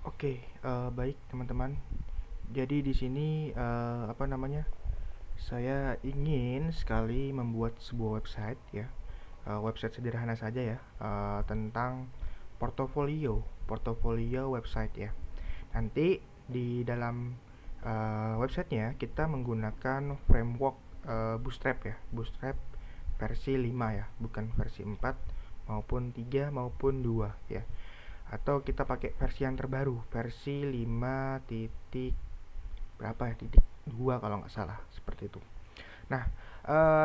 Oke, baik teman-teman. Jadi di sini saya ingin sekali membuat sebuah website ya, website sederhana saja ya, tentang portofolio website ya. Nanti di dalam websitenya kita menggunakan framework Bootstrap ya, Bootstrap versi 5 ya, bukan versi 4 maupun 3 maupun 2 ya, atau kita pakai versi yang terbaru, versi 5 titik berapa ya, titik 2 kalau nggak salah, seperti itu. Nah,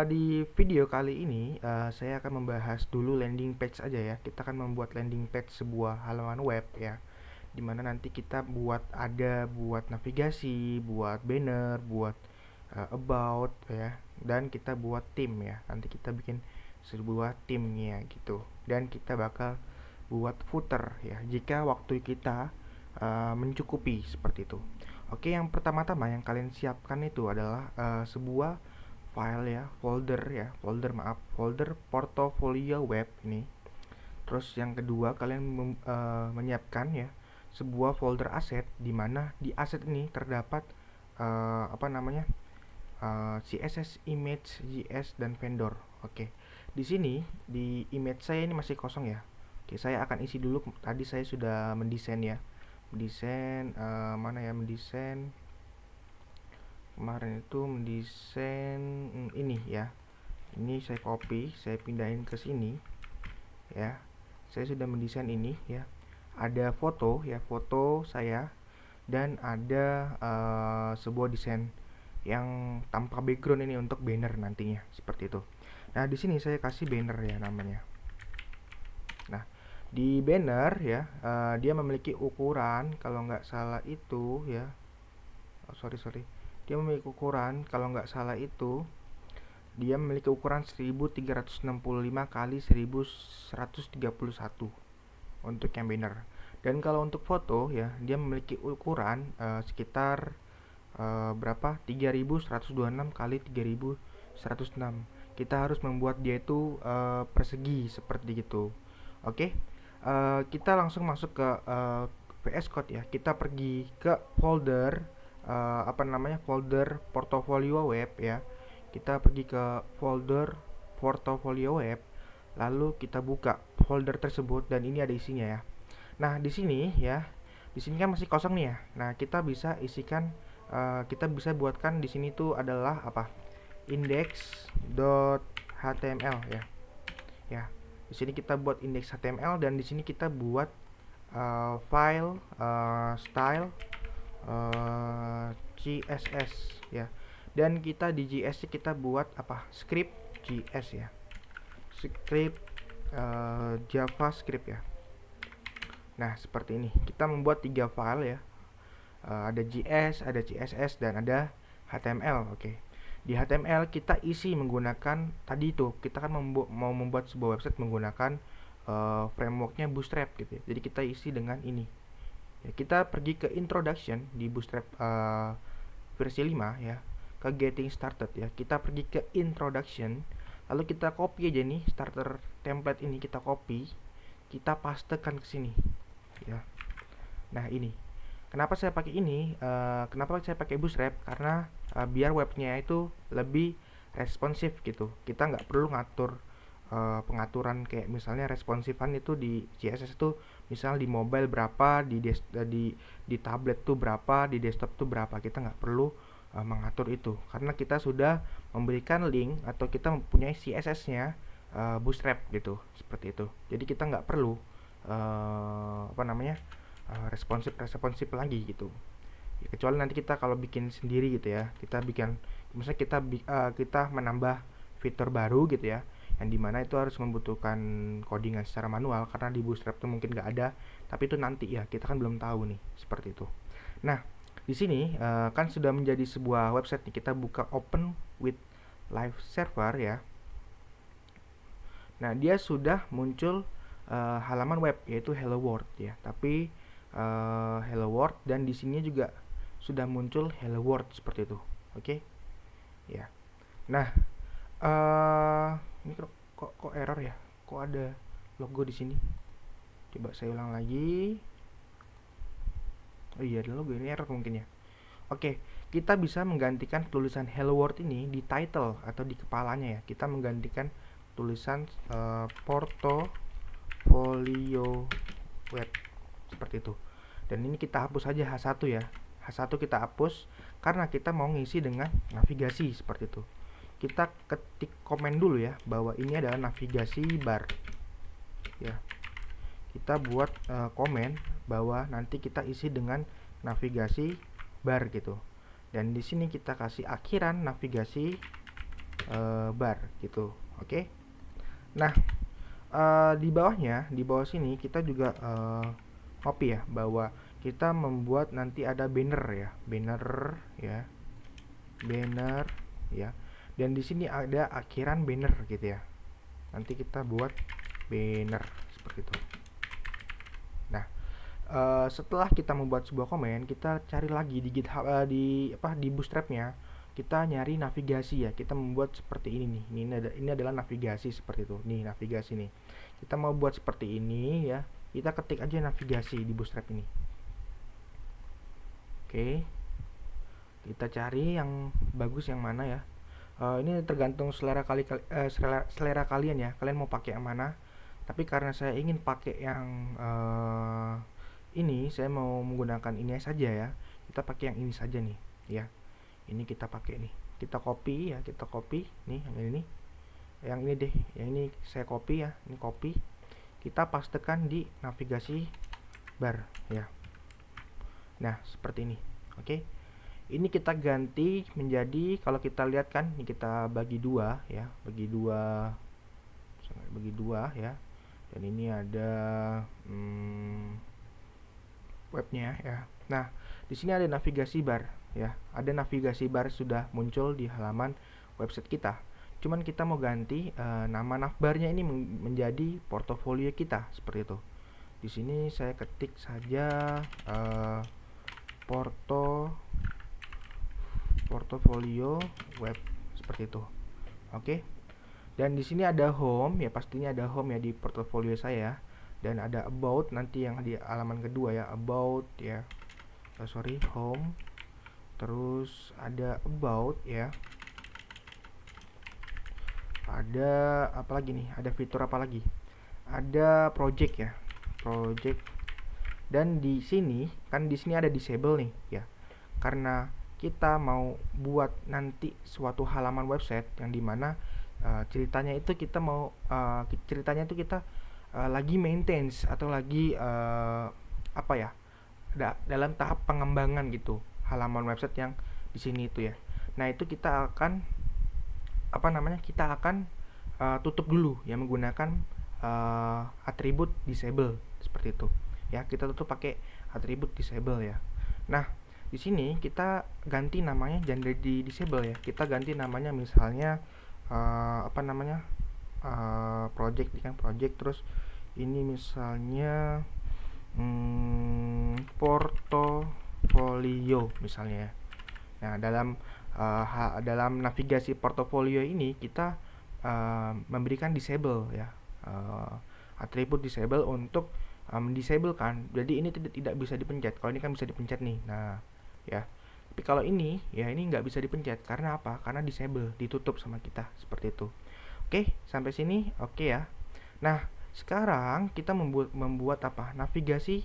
di video kali ini saya akan membahas dulu landing page aja ya. Kita akan membuat landing page sebuah halaman web ya, dimana nanti kita buat navigasi, buat banner, buat about ya, dan kita buat tim ya. Nanti kita bikin sebuah timnya gitu, dan kita bakal buat footer ya jika waktu kita mencukupi seperti itu. Oke, yang pertama-tama yang kalian siapkan itu adalah sebuah file ya, folder portofolio web ini. Terus yang kedua, kalian menyiapkan ya sebuah folder aset, di mana di aset ini terdapat uh, apa namanya CSS, image, JS, dan vendor. Oke, di sini di image saya ini masih kosong ya. Oke, saya akan isi dulu. Tadi saya sudah mendesain ya, mendesain mana ya, mendesain kemarin itu mendesain ini ya. Ini saya copy, saya pindahin ke sini ya. Saya sudah mendesain ini ya. Ada foto ya, foto saya, dan ada sebuah desain yang tanpa background ini untuk banner nantinya seperti itu. Nah, di sini saya kasih banner ya namanya. Nah, di banner ya, dia memiliki ukuran kalau nggak salah itu ya. Oh, sorry. Dia memiliki ukuran kalau nggak salah itu, dia memiliki ukuran 1365 kali 1131 untuk yang banner. Dan kalau untuk foto ya, dia memiliki ukuran sekitar berapa? 3126 kali 3106. Kita harus membuat dia itu persegi seperti itu. Oke. Kita langsung masuk ke VS Code ya. Kita pergi ke folder folder portofolio web ya. Kita pergi ke folder portofolio web, lalu kita buka folder tersebut, dan ini ada isinya ya. Nah, di sini ya, di sini kan masih kosong nih ya. Nah, kita bisa isikan, kita bisa buatkan di sini tuh adalah apa? Index.html ya. Ya. Di sini kita buat index HTML, dan di sini kita buat file style CSS ya. Dan kita di JS kita buat apa? Script JS ya. Script JavaScript ya. Nah, seperti ini. Kita membuat 3 file ya. Ada JS, ada CSS, dan ada HTML. Oke. Di HTML kita isi menggunakan tadi itu. Kita kan mau membuat sebuah website menggunakan frameworknya Bootstrap gitu ya. Jadi kita isi dengan ini. Ya, kita pergi ke introduction di Bootstrap versi 5 ya, ke getting started ya. Kita pergi ke introduction, lalu kita copy aja nih starter template ini, kita copy, kita pastekan ke sini ya. Nah, ini kenapa saya pakai ini, kenapa saya pakai Bootstrap, karena biar webnya itu lebih responsif gitu. Kita nggak perlu ngatur pengaturan kayak misalnya responsifan itu di CSS itu, misal di mobile berapa, di tablet tuh berapa, di desktop tuh berapa. Kita nggak perlu mengatur itu, karena kita sudah memberikan link atau kita mempunyai CSS-nya Bootstrap gitu, seperti itu. Jadi kita nggak perlu responsif lagi gitu ya, kecuali nanti kita kalau bikin sendiri gitu ya, kita bikin misalnya kita menambah fitur baru gitu ya, yang dimana itu harus membutuhkan codingan secara manual karena di Bootstrap itu mungkin nggak ada, tapi itu nanti ya, kita kan belum tahu nih seperti itu. Nah, di sini kan sudah menjadi sebuah website nih. Kita buka open with live server ya. Nah, dia sudah muncul halaman web yaitu Hello World ya. Tapi Hello World, dan di sini juga sudah muncul Hello World seperti itu. Oke. Ya. Nah, ini kok error ya? Kok ada logo di sini? Coba saya ulang lagi. Oh iya, ada logo ini error mungkin ya. Oke, kita bisa menggantikan tulisan hello world ini di title atau di kepalanya ya. Kita menggantikan tulisan portofolio web seperti itu. Dan ini kita hapus aja H1 ya. H1 kita hapus karena kita mau ngisi dengan navigasi seperti itu. Kita ketik komen dulu ya bahwa ini adalah navigasi bar. Ya. Kita buat komen bahwa nanti kita isi dengan navigasi bar gitu. Dan di sini kita kasih akhiran navigasi bar gitu. Oke. Nah, di bawahnya, di bawah sini kita juga copy ya bahwa kita membuat nanti ada banner ya, banner ya. Dan di sini ada akhiran banner gitu ya. Nanti kita buat banner seperti itu. Nah, setelah kita membuat sebuah komen, kita cari lagi di GitHub di Bootstrap-nya. Kita nyari navigasi ya. Kita membuat seperti ini nih. Ini adalah navigasi seperti itu. Nih, navigasi nih. Kita mau buat seperti ini ya. Kita ketik aja navigasi di Bootstrap ini. Oke. Kita cari yang bagus yang mana ya. Ini tergantung selera kalian ya. Kalian mau pakai yang mana? Tapi karena saya ingin pakai yang ini, saya mau menggunakan ini saja ya. Kita pakai yang ini saja nih, ya. Ini kita pakai nih. Kita copy ya, kita copy nih yang ini. Yang ini deh, yang ini saya copy ya. Ini copy. Kita pastekan di navigasi bar ya. Nah, seperti ini. Oke. Ini kita ganti menjadi, kalau kita lihat kan, ini kita bagi dua ya, bagi dua ya. Dan ini ada webnya ya. Nah, di sini ada navigasi bar ya. Ada navigasi bar sudah muncul di halaman website kita. Cuman kita mau ganti nama navbarnya ini menjadi portofolio kita seperti itu. Di sini saya ketik saja portofolio web seperti itu. Oke. Dan di sini ada home ya, pastinya ada home ya di portofolio saya. Dan ada about nanti yang di halaman kedua ya, about ya. Home. Terus ada about ya. Ada apa lagi nih? Ada fitur apa lagi? Ada project ya. Project. Dan di sini kan di sini ada disable nih ya. Karena kita mau buat nanti suatu halaman website yang dimana ceritanya itu kita mau kita lagi maintenance atau lagi apa ya, dalam tahap pengembangan gitu halaman website yang di sini itu ya. Nah, itu kita akan tutup dulu ya menggunakan atribut disable seperti itu ya. Kita tutup pakai atribut disable ya. Nah, di sini kita ganti namanya, jangan di disable ya. Kita ganti namanya misalnya project kan, project. Terus ini misalnya portofolio misalnya ya. Nah, dalam navigasi portofolio ini kita memberikan disable ya, atribut disable untuk mendisablekan. Jadi ini tidak bisa dipencet. Kalau ini kan bisa dipencet nih. Nah ya, tapi kalau ini ya, ini nggak bisa dipencet. Karena apa? Karena disable, ditutup sama kita seperti itu. Oke, sampai sini oke ya. Nah, sekarang kita membuat apa? Navigasi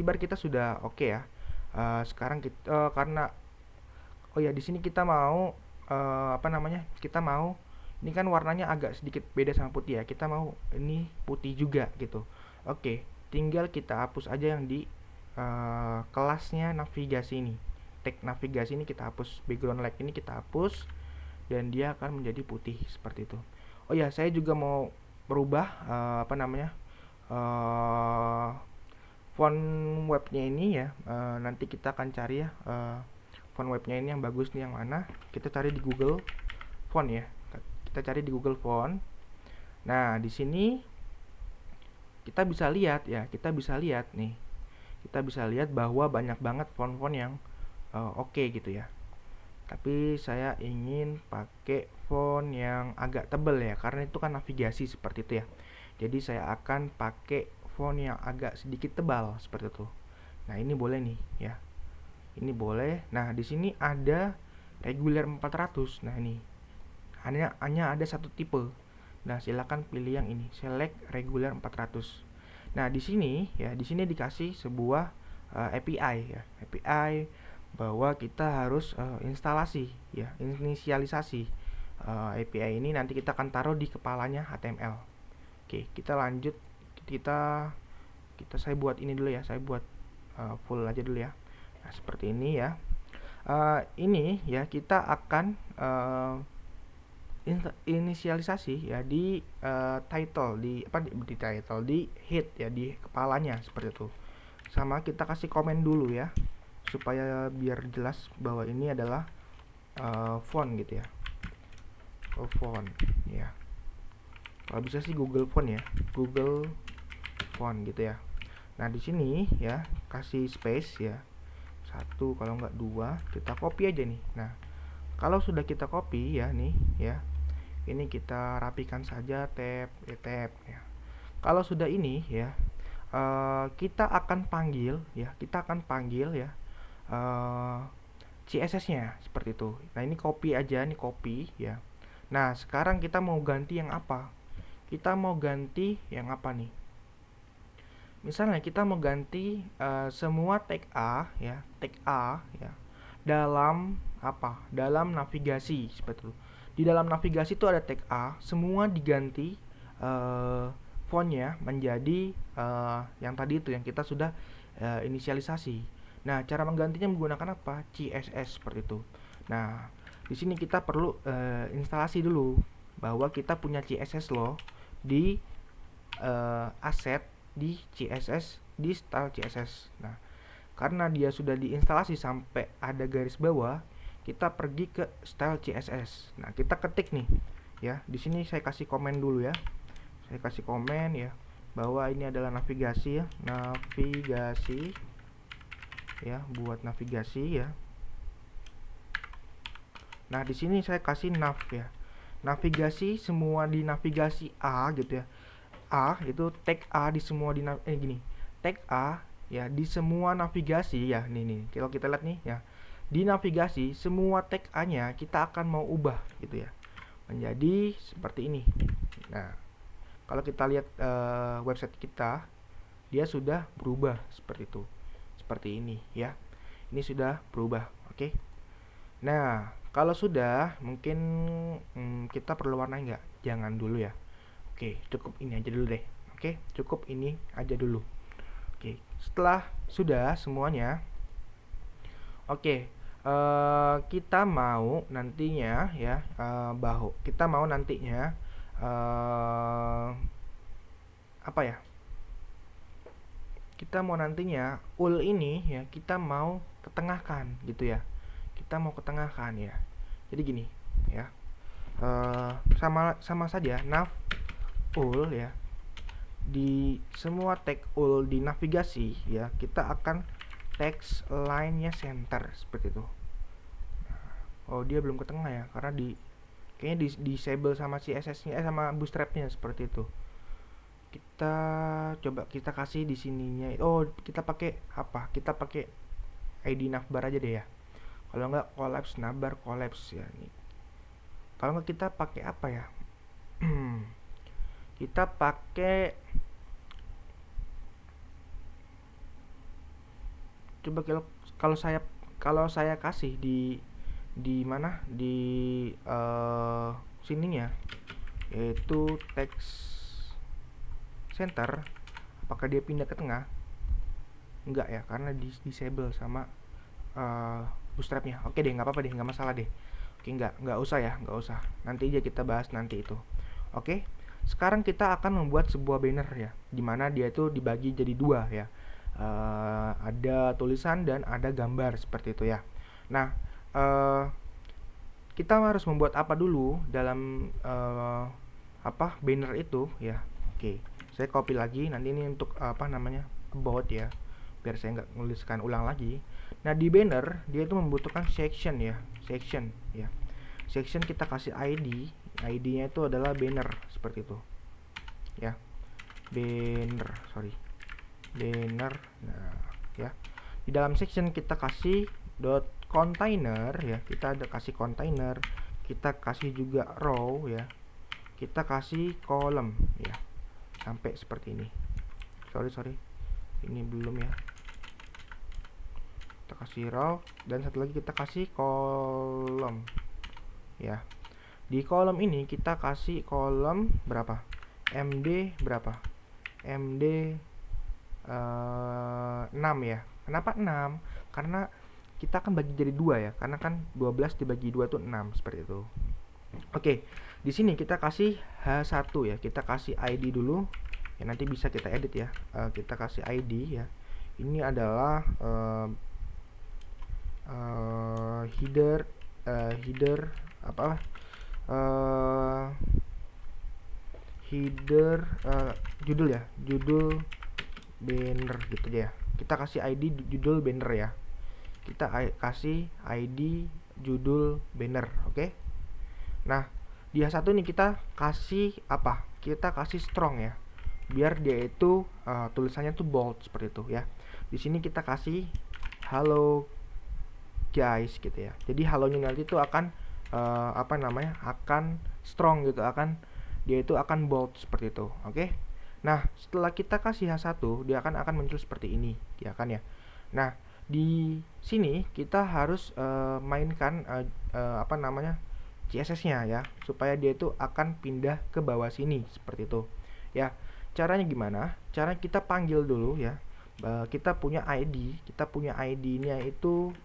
bar kita sudah oke ya. Sekarang kita karena di sini kita mau kita mau, ini kan warnanya agak sedikit beda sama putih ya. Kita mau ini putih juga gitu. Oke, tinggal kita hapus aja yang di kelasnya navigasi ini. Tag navigasi ini kita hapus, background light ini kita hapus, dan dia akan menjadi putih seperti itu. Oh ya, saya juga mau merubah font webnya ini ya. Nanti kita akan cari ya font webnya ini yang bagus nih yang mana. Kita cari di Google Font ya. Kita cari di Google Font. Nah, di sini kita bisa lihat ya, nih. Kita bisa lihat bahwa banyak banget font-font yang oke gitu ya. Tapi saya ingin pakai font yang agak tebal ya, karena itu kan navigasi seperti itu ya. Jadi saya akan pakai font yang agak sedikit tebal seperti itu. Nah, ini boleh nih ya. Ini boleh. Nah, di sini ada reguler 400. Nah, ini hanya ada satu tipe. Nah, silakan pilih yang ini, select reguler 400. Nah, di sini ya, di sini dikasih sebuah API ya. API bahwa kita harus instalasi ya, inisialisasi API ini nanti kita akan taruh di kepalanya HTML. Oke, kita lanjut. Saya buat ini dulu ya. Saya buat full aja dulu ya. Nah, seperti ini ya. Ini ya, kita akan inisialisasi ya di title, di title, di head ya, di kepalanya seperti itu. Sama kita kasih komen dulu ya, supaya biar jelas bahwa ini adalah font gitu ya. Font ya. Kalau bisa sih Google Font ya, Google Font gitu ya. Nah, di sini ya kasih space ya, 1 kalau nggak 2, kita copy aja nih. Nah, kalau sudah kita copy ya nih ya, ini kita rapikan saja, tab ya. Kalau sudah ini ya, kita akan panggil ya, CSS-nya seperti itu. Nah, ini copy aja, ini copy ya. Nah, sekarang kita mau ganti yang apa? Kita mau ganti yang apa nih? Misalnya kita mau ganti semua tag A ya, dalam apa? Dalam navigasi seperti itu. Di dalam navigasi itu ada tag A, semua diganti fontnya menjadi yang tadi itu yang kita sudah inisialisasi. Nah, cara menggantinya menggunakan apa? CSS seperti itu. Nah, di sini kita perlu instalasi dulu bahwa kita punya CSS loh di aset di CSS, di style CSS. Nah, karena dia sudah diinstalasi sampai ada garis bawah, kita pergi ke style CSS. Nah, kita ketik nih ya. Di sini saya kasih komen dulu ya. Saya kasih komen ya bahwa ini adalah navigasi ya, navigasi ya, buat navigasi ya. Nah, di sini saya kasih nav ya. Navigasi semua di navigasi A gitu ya. A itu tag A di semua gini. Tag A ya di semua navigasi ya. Nih kalau kita lihat nih ya. Di navigasi semua tag A-nya kita akan mau ubah gitu ya. Menjadi seperti ini. Nah, kalau kita lihat website kita, dia sudah berubah seperti itu. Seperti ini ya. Ini sudah berubah, oke. Nah, kalau sudah, mungkin kita perlu warna enggak? Jangan dulu ya. Oke, cukup ini aja dulu deh. Oke, cukup ini aja dulu. Oke, setelah sudah semuanya, oke, kita mau nantinya ya, apa ya? Kita mau nantinya ul ini ya, kita mau ketengahkan gitu ya. Kita mau ketengahkan ya. Jadi gini ya. Sama saja nav ul ya. Di semua tag ul di navigasi ya, kita akan text line-nya center seperti itu. Oh, dia belum ke tengah ya, karena kayaknya disable sama CSS-nya sama bootstrap-nya seperti itu. Kita coba kita kasih di sininya. Oh, kita pakai apa? Kita pakai ID navbar aja deh ya. Kalau enggak collapse navbar collapse ya nih. Kalau enggak kita pakai apa ya? Kita pakai, coba kalau saya kasih di mana di sininya, yaitu text center, apakah dia pindah ke tengah? Enggak ya, karena disable sama bootstrapnya. Oke deh, nggak apa-apa deh, nggak masalah deh. Oke, nggak usah ya, nggak usah. Nanti aja kita bahas nanti itu. Oke, sekarang kita akan membuat sebuah banner ya, dimana dia itu dibagi jadi dua ya. Ada tulisan dan ada gambar seperti itu ya. Nah, kita harus membuat apa dulu dalam banner itu ya. Oke, saya copy lagi. Nanti ini untuk about ya, biar saya nggak nuliskan ulang lagi. Nah, di banner dia itu membutuhkan section ya, section. Section kita kasih ID-nya itu adalah banner seperti itu ya, banner. Nah, ya. Di dalam section kita kasih dot container ya, kita ada kasih container, kita kasih juga row ya, kita kasih column ya, sampai seperti ini. Sorry, ini belum ya. Kita kasih row dan satu lagi kita kasih column ya. Di kolom ini kita kasih kolom berapa? MD berapa? MD 6 ya. Kenapa 6? Karena kita akan bagi jadi 2 ya. Karena kan 12 dibagi 2 itu 6 seperti itu. Oke, di sini kita kasih H1 ya. Kita kasih ID dulu. Ya nanti bisa kita edit ya. Kita kasih ID ya. Ini adalah header judul ya, judul banner gitu ya. Kita kasih ID judul banner ya. Kita kasih ID judul banner, oke? Nah, di H1 nih kita kasih apa? Kita kasih strong ya. Biar dia itu tulisannya tuh bold seperti itu ya. Di sini kita kasih hello guys gitu ya. Jadi halonya nanti itu akan akan strong gitu, dia itu akan bold seperti itu, oke? Nah, setelah kita kasih H1, dia akan muncul seperti ini, ya kan ya. Nah, di sini kita harus mainkan CSS-nya ya, supaya dia itu akan pindah ke bawah sini seperti itu. Ya, caranya gimana? Cara kita panggil dulu ya. Kita punya ID-nya itu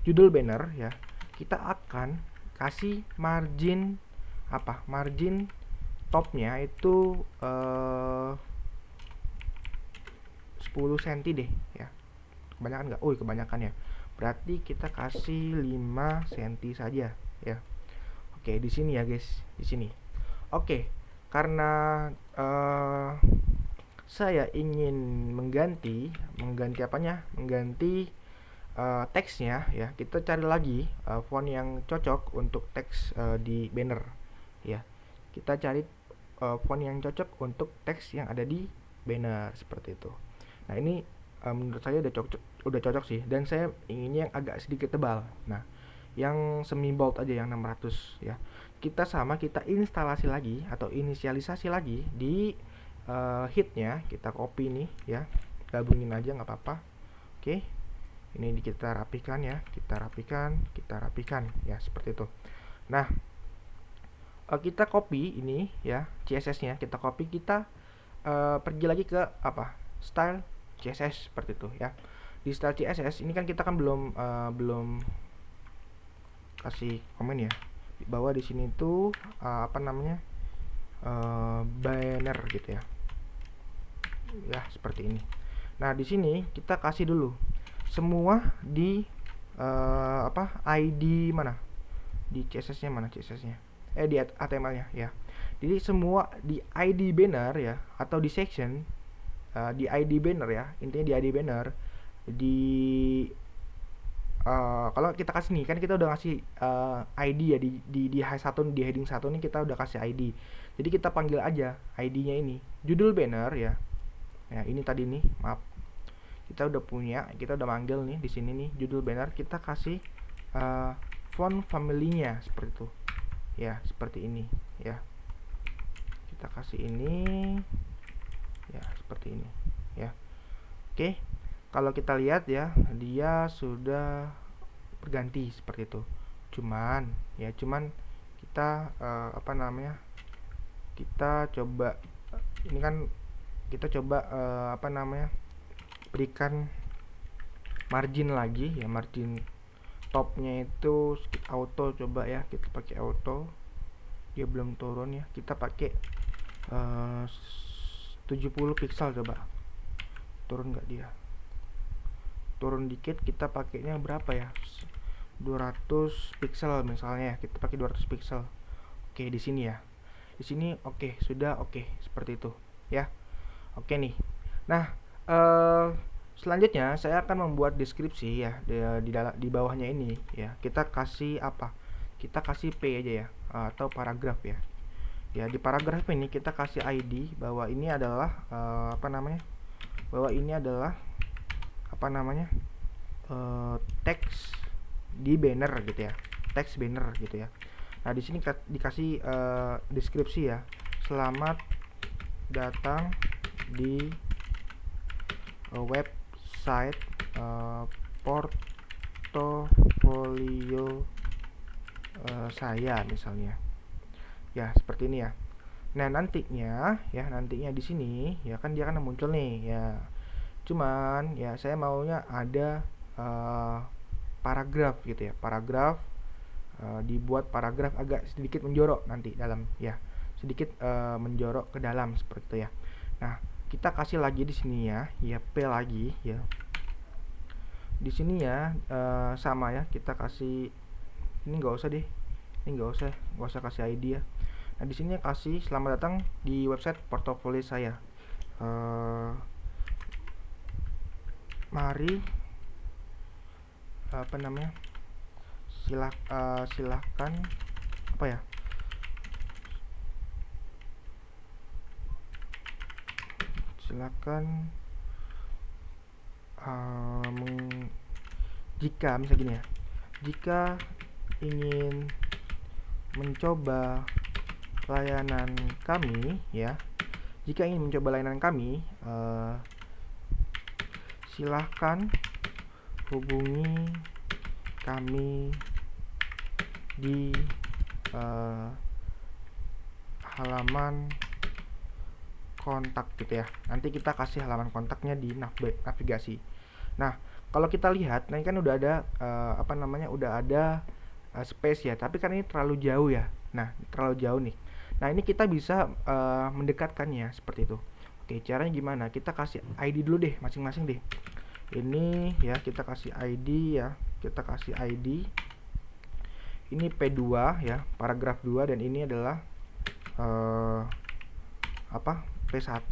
judul banner ya. Kita akan kasih margin margin topnya itu 10 cm deh ya. Kebanyakan nggak? Kebanyakan ya. Berarti kita kasih 5 cm saja ya. Oke, di sini ya guys, di sini. Oke, karena saya ingin mengganti apanya? Mengganti teksnya ya. Kita cari lagi font yang cocok untuk teks di banner ya. Kita cari font yang cocok untuk teks yang ada di banner seperti itu. Nah, ini menurut saya udah cocok sih, dan saya inginnya yang agak sedikit tebal. Nah, yang semi bold aja, yang 600 ya. Kita instalasi lagi atau inisialisasi lagi di headnya. Kita copy nih ya, gabungin aja nggak apa-apa. Oke, ini kita rapikan ya, kita rapikan ya, seperti itu. Nah, kita copy ini ya, CSS-nya kita copy, kita pergi lagi ke style CSS seperti itu ya. Di style CSS ini kan kita kan belum kasih komen ya, bahwa di sini tuh banner gitu ya. Ya, seperti ini. Nah, di sini kita kasih dulu semua di ID mana? Di CSS-nya mana CSS-nya? Di HTML-nya ya. Jadi semua di ID banner ya, atau di section di ID banner ya. Intinya di ID banner kalau kita kasih nih, kan kita udah ngasih ID ya di H1, di heading 1 nih kita udah kasih ID. Jadi kita panggil aja ID-nya ini judul banner ya. Ya, ini tadi nih, maaf. Kita udah manggil nih di sini nih judul banner, kita kasih font family-nya seperti itu. Ya, seperti ini ya. Kita kasih ini ya, seperti ini ya. Oke. Kalau kita lihat ya, dia sudah berganti seperti itu. Cuman kita kita coba ini kan, kita coba berikan margin lagi ya, margin topnya itu auto, coba ya, kita pakai auto. Dia belum turun ya, kita pakai 70 pixel, coba turun nggak dia? Turun dikit, kita pakainya berapa ya, 200 pixel misalnya ya, kita pakai 200 pixel. Oke, di sini ya, di sini oke, sudah oke, seperti itu ya. Oke nih. Nah, selanjutnya saya akan membuat deskripsi ya di bawahnya ini ya. Kita kasih apa? Kita kasih P aja ya, atau paragraf ya. Ya, di paragraf ini kita kasih ID bahwa ini adalah bahwa ini adalah apa namanya, teks di banner gitu ya, teks banner gitu ya. Nah di sini dikasih deskripsi ya, selamat datang di website portofolio saya misalnya ya, seperti ini ya. Nah nantinya di sini ya kan dia kan muncul nih ya, cuman ya saya maunya ada paragraf gitu ya, paragraf, dibuat paragraf agak sedikit menjorok nanti dalam ya, sedikit menjorok ke dalam seperti itu ya. Nah kita kasih lagi di sini ya, P lagi ya di sini ya, sama ya, kita kasih ini nggak usah deh, ini nggak usah kasih ID ya. Nah di sini kasih selamat datang di website portofolio saya. Mari apa namanya, silahkan apa ya, silakan jika misalnya gini ya, jika ingin mencoba layanan kami ya, jika ingin mencoba layanan kami, silahkan hubungi kami di halaman kontak gitu ya. Nanti kita kasih halaman kontaknya di navigasi. Nah kalau kita lihat, nah ini kan udah ada apa namanya, udah ada space ya, tapi kan ini terlalu jauh ya. Nah terlalu jauh nih. Nah ini kita bisa mendekatkannya seperti itu. Oke, caranya gimana? Kita kasih ID dulu deh masing-masing deh. Ini ya, kita kasih ID ya, kita kasih ID. Ini P2 ya, paragraf 2, dan ini adalah apa, P1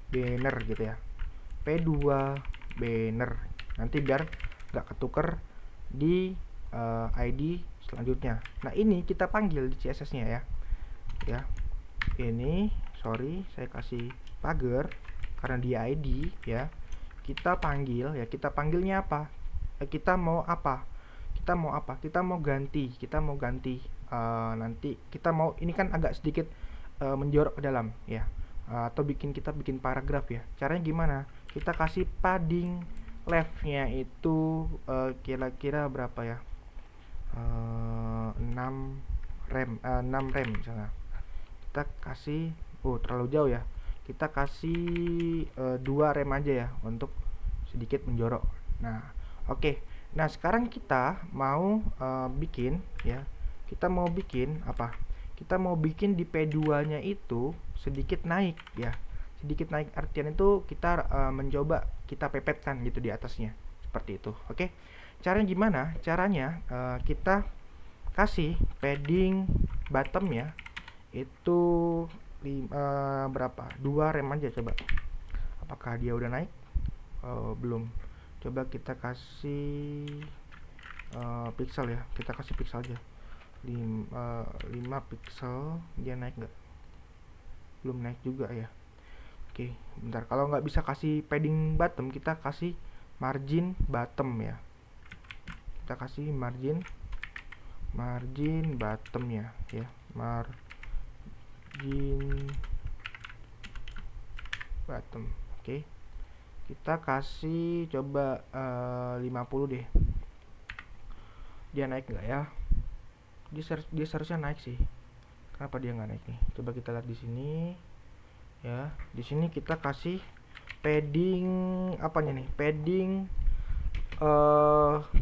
banner gitu ya, P2 banner. Nanti biar nggak ketuker di ID selanjutnya. Nah ini kita panggil di CSS nya ya, ini sorry saya kasih pagar karena dia ID ya. Kita panggil ya, kita panggilnya apa, kita mau ganti nanti kita mau, ini kan agak sedikit menjorok ke dalam ya, atau kita bikin paragraf ya. Caranya gimana? Kita kasih padding leftnya itu kira-kira berapa ya, 6 rem misalnya. Kita kasih, terlalu jauh ya, kita kasih 2 rem aja ya untuk sedikit menjorok. Nah oke. Nah sekarang kita mau bikin ya, kita mau bikin apa, kita mau bikin di P2 nya itu sedikit naik ya, sedikit naik artian itu kita mencoba kita pepetkan gitu di atasnya seperti itu. Oke, caranya gimana? Caranya kita kasih padding bottom ya, itu berapa, 2 rem aja. Coba apakah dia udah naik? Belum. Coba kita kasih pixel ya, kita kasih pixel aja 5 pixel, dia naik nggak? Belum naik juga ya. Oke, bentar, kalau nggak bisa kasih padding bottom, kita kasih margin bottom ya, kita kasih margin bottom ya, margin bottom. Oke, kita kasih coba 50 deh. Dia naik nggak ya? Dia seharusnya naik sih. Kenapa dia nggak naik nih? Coba kita lihat di sini ya. Di sini kita kasih padding apanya nih?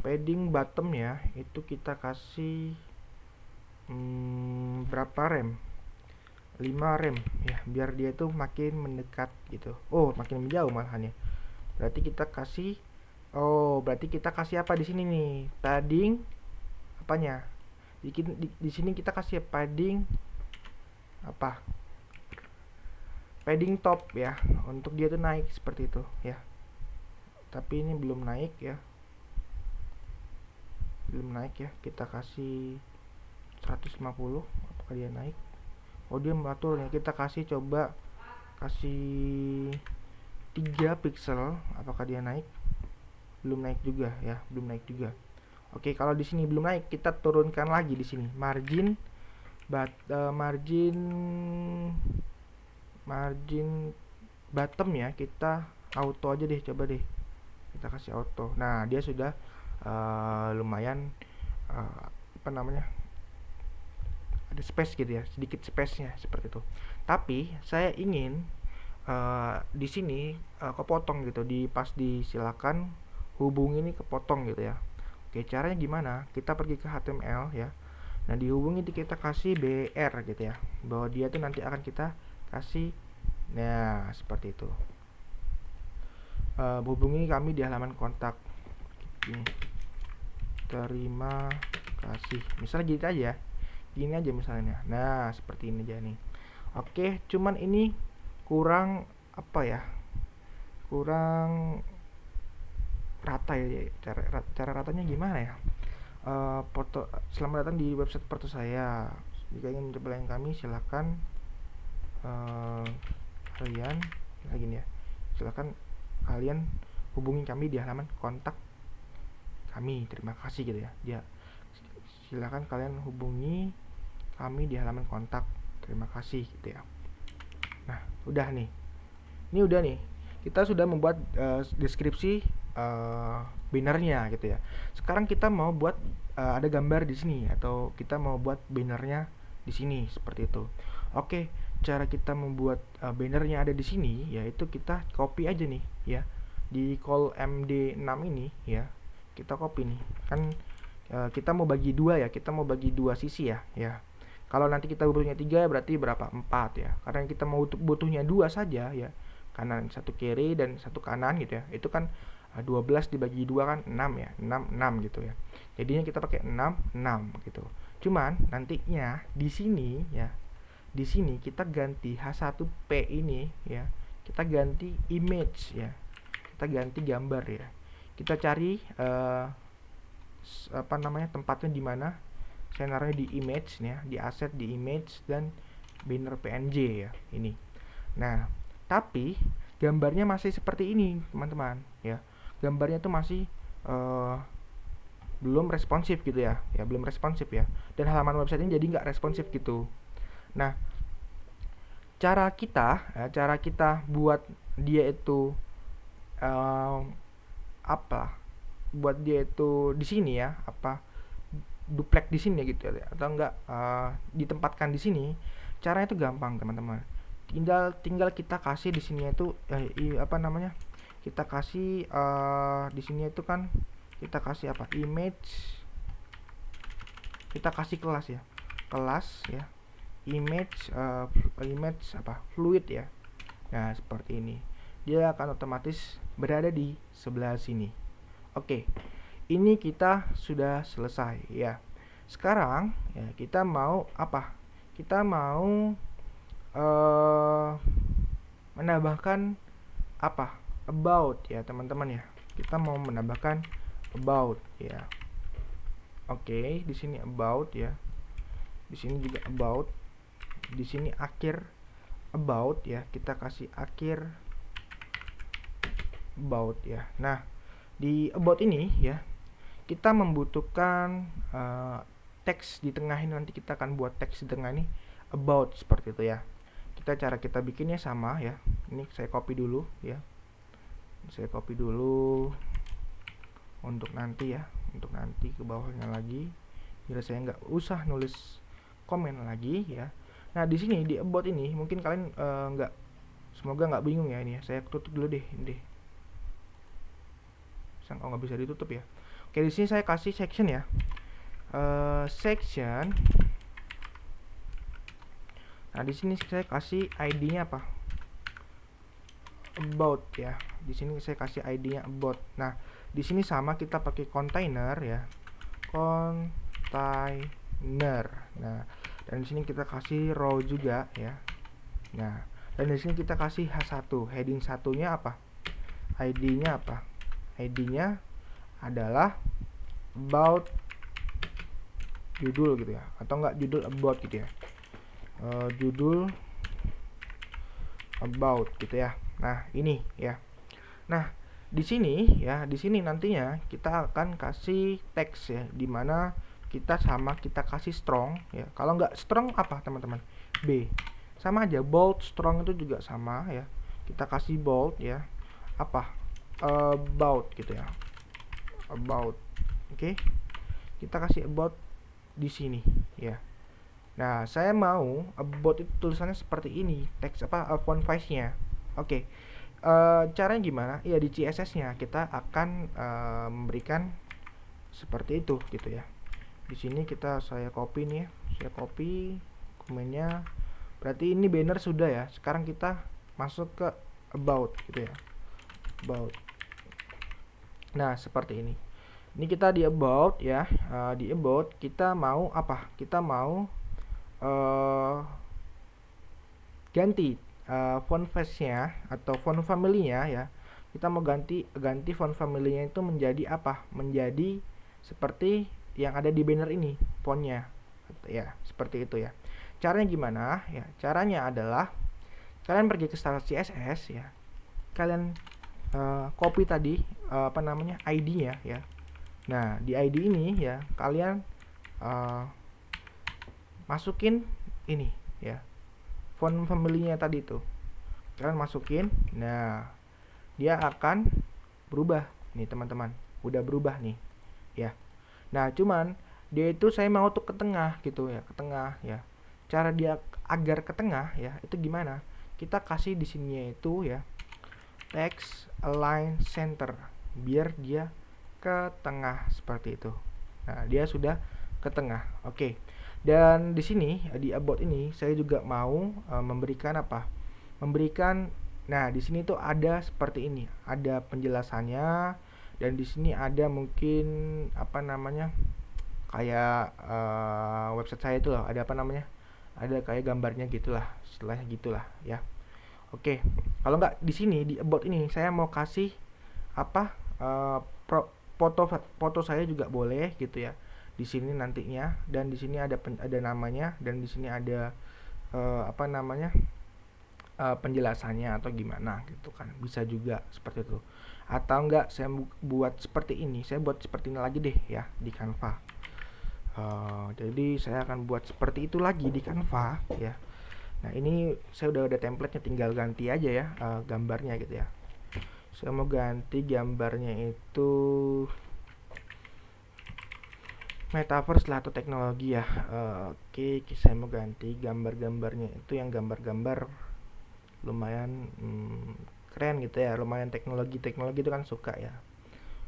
Padding bottom ya. Itu kita kasih berapa rem? 5 rem ya, biar dia itu makin mendekat gitu. Makin menjauh malahan ya. Berarti kita kasih apa di sini nih? Padding apanya? Di sini kita kasih padding apa? Padding top ya, untuk dia tuh naik seperti itu ya. Tapi ini belum naik ya. Kita kasih 150, apakah dia naik? Dia mengatur ya. Kita kasih 3 3 pixel. Apakah dia naik? Belum naik juga ya, belum naik juga. Oke, kalau di sini belum naik, kita turunkan lagi di sini margin margin bottom ya, kita auto aja deh, coba deh kita kasih auto. Nah, dia sudah lumayan apa namanya, ada space gitu ya, sedikit space-nya seperti itu. Tapi saya ingin di sini kepotong gitu, pas disilakan hubungi ini kepotong gitu ya. Oke, caranya gimana? Kita pergi ke HTML ya. Nah, dihubungi itu kita kasih BR gitu ya, bahwa dia tuh nanti akan kita kasih, nah seperti itu. Hubungi kami di halaman kontak ini. Terima kasih, misalnya gitu aja, gini aja misalnya. Nah, seperti ini aja nih. Oke, cuman ini kurang apa ya, kurang rata ya. Cara ratanya gimana ya? Selamat datang di website Porto saya. Jika ingin mencoba layanan kami, silakan kalian lagi ya. Silakan kalian hubungi kami di halaman kontak kami. Terima kasih gitu ya. Silakan kalian hubungi kami di halaman kontak. Terima kasih gitu ya. Nah, udah nih. Ini udah nih. Kita sudah membuat deskripsi bannernya gitu ya. Sekarang kita mau buat ada gambar di sini, atau kita mau buat bannernya di sini seperti itu. Oke, cara kita membuat bannernya ada di sini yaitu kita copy aja nih ya. Di call MD6 ini ya, kita copy nih. Kan kita mau bagi dua ya, kita mau bagi dua sisi ya. Kalau nanti kita butuhnya 3 berarti berapa? 4 ya. Karena kita mau butuhnya 2 saja ya. Kanan satu kiri dan satu kanan gitu ya. Itu kan 12 dibagi 2 kan 6 ya. 6 gitu ya. Jadinya kita pakai 6 gitu. Cuman nantinya di sini ya. Di sini kita ganti H1P ini ya. Kita ganti image ya. Kita ganti gambar ya. Kita cari apa namanya, tempatnya di mana. Saya naruhnya di image nih ya, di asset, di image, dan banner PNG ya ini. Nah, tapi gambarnya masih seperti ini teman-teman ya. Gambarnya tuh masih belum responsif gitu ya, belum responsif ya. Dan halaman website ini jadi nggak responsif gitu. Nah, cara kita buat dia itu buat dia itu di sini ya, duplek di sini gitu ya, atau enggak ditempatkan di sini. Caranya itu gampang teman-teman. Tinggal kita kasih di sini itu kita kasih di sini itu kan kita kasih image, kita kasih kelas ya, image fluid ya. Nah, seperti ini dia akan otomatis berada di sebelah sini. Oke, ini kita sudah selesai ya. Sekarang ya kita mau apa? Kita mau menambahkan about ya teman-teman ya. Kita mau menambahkan about ya. Oke, di sini about ya. Di sini juga about. Di sini akhir about ya. Kita kasih akhir about ya. Nah, di about ini ya, kita membutuhkan teks di tengah ini. Nanti kita akan buat teks di tengah ini about seperti itu ya. Cara kita bikinnya sama ya. Ini saya copy dulu ya. Saya copy dulu untuk nanti ya, untuk nanti ke bawahnya lagi, biar saya nggak usah nulis komen lagi ya. Nah, di sini di about ini mungkin kalian semoga nggak bingung ya ini ya. Saya tutup dulu deh ini deh. Nggak bisa ditutup ya. Oke, di sini saya kasih section ya. Section. Nah, di sini saya kasih ID-nya apa? About ya. Di sini saya kasih ID-nya about. Nah, di sini sama kita pakai container ya. Container. Nah, dan di sini kita kasih row juga ya. Nah, dan di sini kita kasih H1. Heading satunya apa? ID-nya apa? ID-nya adalah about judul gitu ya, atau enggak judul about gitu ya. Judul about gitu ya. Nah, ini ya. Nah, di sini ya, di sini nantinya kita akan kasih teks ya, dimana kita kasih strong ya. Kalau nggak strong apa teman-teman? B. Sama aja, bold, strong itu juga sama ya. Kita kasih bold ya. Apa? About gitu ya. About. Oke. Kita kasih about di sini ya. Nah, saya mau about itu tulisannya seperti ini, teks font size-nya. Oke. Caranya gimana? Ya di CSS-nya kita akan memberikan seperti itu gitu ya. Di sini saya copy nih ya. Saya copy komennya. Berarti ini banner sudah ya. Sekarang kita masuk ke about gitu ya. About. Nah, seperti ini. Ini kita di about ya. Di about kita mau apa? Kita mau ganti font size-nya atau font family-nya ya. Kita mau ganti font family-nya itu menjadi apa? Menjadi seperti yang ada di banner ini, fontnya. Ya, seperti itu ya. Caranya gimana? Ya, caranya adalah kalian pergi ke style CSS ya. Kalian copy tadi ID-nya ya. Nah, di ID ini ya, kalian masukin ini ya. Font family-nya tadi itu. Kalian masukin. Nah, dia akan berubah nih, teman-teman. Udah berubah nih. Ya. Nah, cuman dia itu saya mau tuh ke tengah gitu ya, ke tengah ya. Cara dia agar ke tengah ya, itu gimana? Kita kasih di sininya itu ya, text align center, biar dia ke tengah seperti itu. Nah, dia sudah ke tengah. Oke. Dan di sini di about ini saya juga mau memberikan apa? Memberikan, nah di sini tuh ada seperti ini, ada penjelasannya, dan di sini ada mungkin kayak website saya itu loh, ada ada kayak gambarnya gitulah, istilahnya gitulah ya. Oke, kalau nggak di sini di about ini saya mau kasih apa foto saya juga boleh gitu ya di sini nantinya, dan di sini ada namanya, dan di sini ada penjelasannya atau gimana gitu kan, bisa juga seperti itu. Atau enggak saya buat seperti ini, saya buat seperti ini lagi deh ya di Canva. Jadi saya akan buat seperti itu lagi di Canva ya. Nah, ini saya udah ada template-nya, tinggal ganti aja ya gambarnya gitu ya. Saya mau ganti gambarnya itu metaverse lah atau teknologi ya. Oke, saya mau ganti gambar-gambarnya itu yang gambar-gambar lumayan keren gitu ya, lumayan teknologi itu kan suka ya.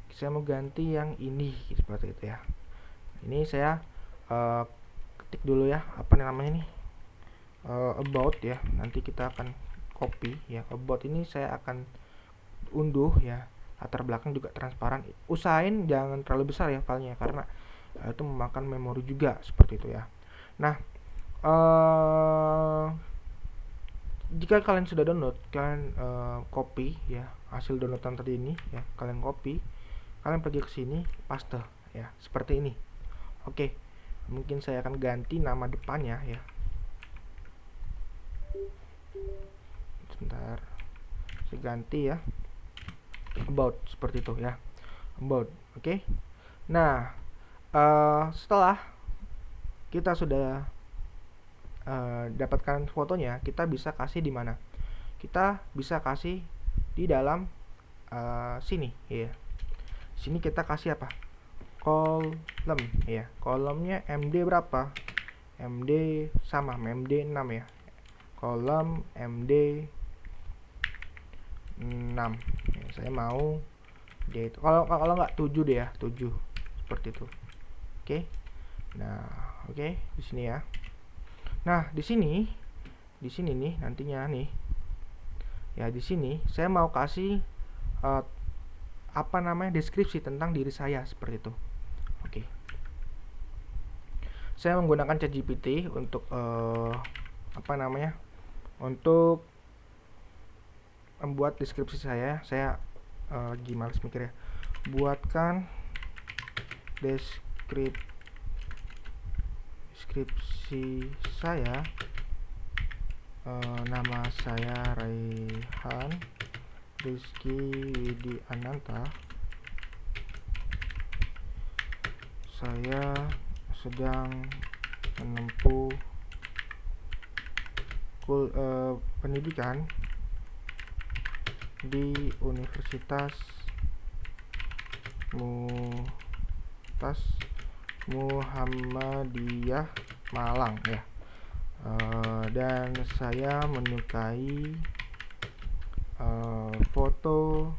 Saya mau ganti yang ini seperti itu ya. Ini saya ketik dulu ya, apa namanya nih, about ya. Nanti kita akan copy ya. About ini saya akan unduh ya. Latar belakang juga transparan. Usahain jangan terlalu besar ya filenya, karena itu memakan memori juga seperti itu ya. Nah, jika kalian sudah download, kalian copy ya hasil downloadan tadi ini ya, kalian copy, kalian pergi ke sini, paste ya, seperti ini. Oke, mungkin saya akan ganti nama depannya ya. Sebentar, saya ganti ya, about, seperti itu ya, about. Oke. Nah, setelah kita sudah dapatkan fotonya, kita bisa kasih di mana? Kita bisa kasih di dalam sini ya. Sini kita kasih apa? Kolom ya. Kolomnya MD berapa? MD sama MD 6 ya. Kolom MD 6 ya, saya mau dia itu kalau nggak 7 deh ya, 7 seperti itu. Oke. Nah, oke, di sini ya. Nah, di sini nih nantinya nih. Ya, di sini saya mau kasih deskripsi tentang diri saya seperti itu. Oke. Saya menggunakan ChatGPT untuk untuk membuat deskripsi saya. Saya lagi males mikir ya. Buatkan deskripsi saya, nama saya Raihan Rizky Widiananta. Saya sedang menempuh pendidikan di Universitas Muhammadiyah Malang ya. Dan saya menyukai fotografi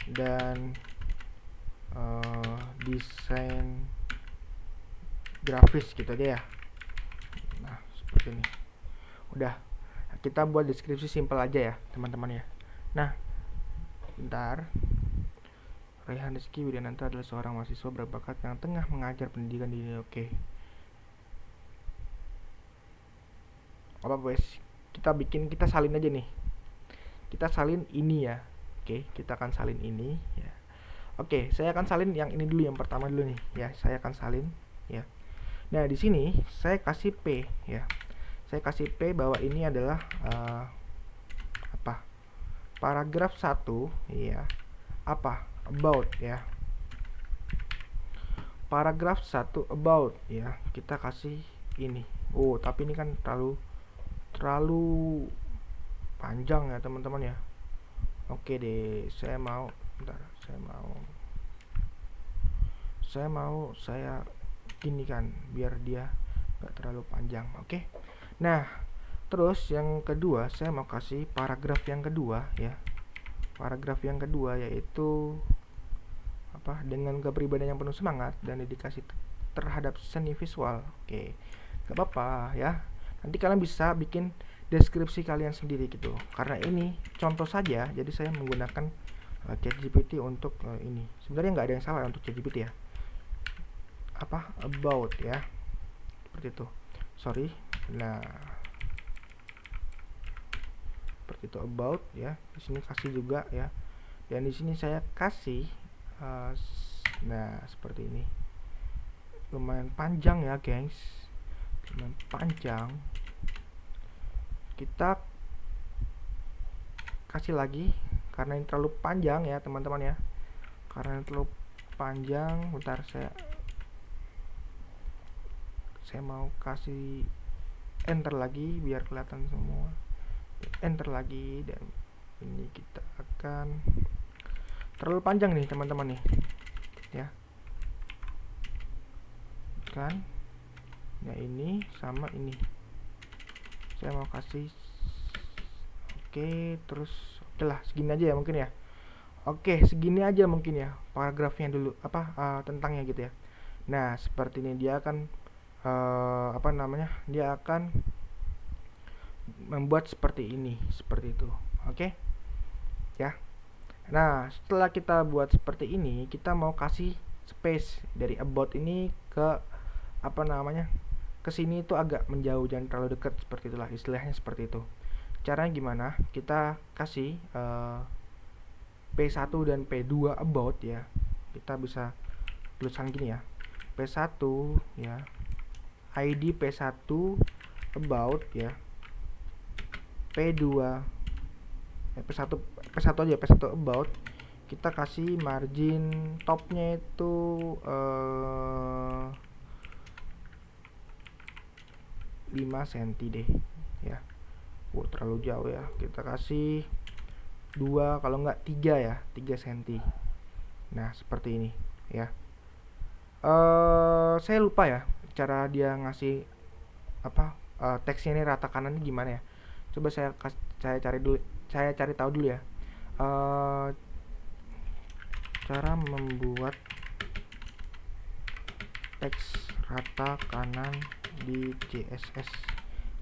dan desain grafis gitu aja ya. Nah, seperti ini. Udah, kita buat deskripsi simpel aja ya, teman-teman ya. Nah, bentar. Raihan Rizky Widiananta adalah seorang mahasiswa berbakat yang tengah mengajar pendidikan di Oke. Apa guys? Kita salin aja nih. Kita salin ini ya. Oke, kita akan salin ini ya. Oke, saya akan salin yang ini dulu, yang pertama dulu nih ya. Saya akan salin ya. Nah, di sini saya kasih P ya. Saya kasih P bahwa ini adalah paragraf 1 ya. About ya. Paragraf 1 about ya. Kita kasih ini. Oh, tapi ini kan terlalu panjang ya, teman-teman ya. Oke deh, saya gini kan, biar dia gak terlalu panjang. Oke. Nah, terus yang kedua saya mau kasih paragraf yang kedua ya. Paragraf yang kedua yaitu dengan kepribadian yang penuh semangat dan dedikasi terhadap seni visual. Oke, gak apa-apa ya. Nanti kalian bisa bikin deskripsi kalian sendiri gitu. Karena ini contoh saja, jadi saya menggunakan ChatGPT untuk ini. Sebenarnya nggak ada yang salah untuk ChatGPT ya. About ya, seperti itu. Sorry. Nah, seperti itu about ya. Di sini kasih juga ya. Dan di sini saya kasih nah, seperti ini. Lumayan panjang ya, gengs. Lumayan panjang. Kita kasih lagi karena ini terlalu panjang ya, teman-teman ya. Karena ini terlalu panjang, bentar saya mau kasih enter lagi biar kelihatan semua. Enter lagi, dan ini kita akan terlalu panjang nih, teman-teman nih ya kan. Ya, ini sama ini saya mau kasih oke. Terus oke lah, segini aja ya mungkin ya. Oke, segini aja mungkin ya paragrafnya dulu, tentangnya gitu ya. Nah, seperti ini dia akan dia akan membuat seperti ini, seperti itu. Oke ya. Nah, setelah kita buat seperti ini, kita mau kasih space dari about ini ke ke sini itu agak menjauh, jangan terlalu dekat, seperti itulah istilahnya, seperti itu. Caranya gimana? Kita kasih P1 dan P2 about ya. Kita bisa tulisan gini ya. P1 ya. ID P1 about ya. P2 P1 aja, P1 about. Kita kasih margin topnya itu 5 cm deh ya. Terlalu jauh ya. Kita kasih 2, kalau enggak 3 ya, 3 cm. Nah, seperti ini ya. Saya lupa ya cara dia ngasih teksnya ini rata kanan ini gimana ya. Coba saya cari tahu dulu ya. Cara membuat teks rata kanan di CSS.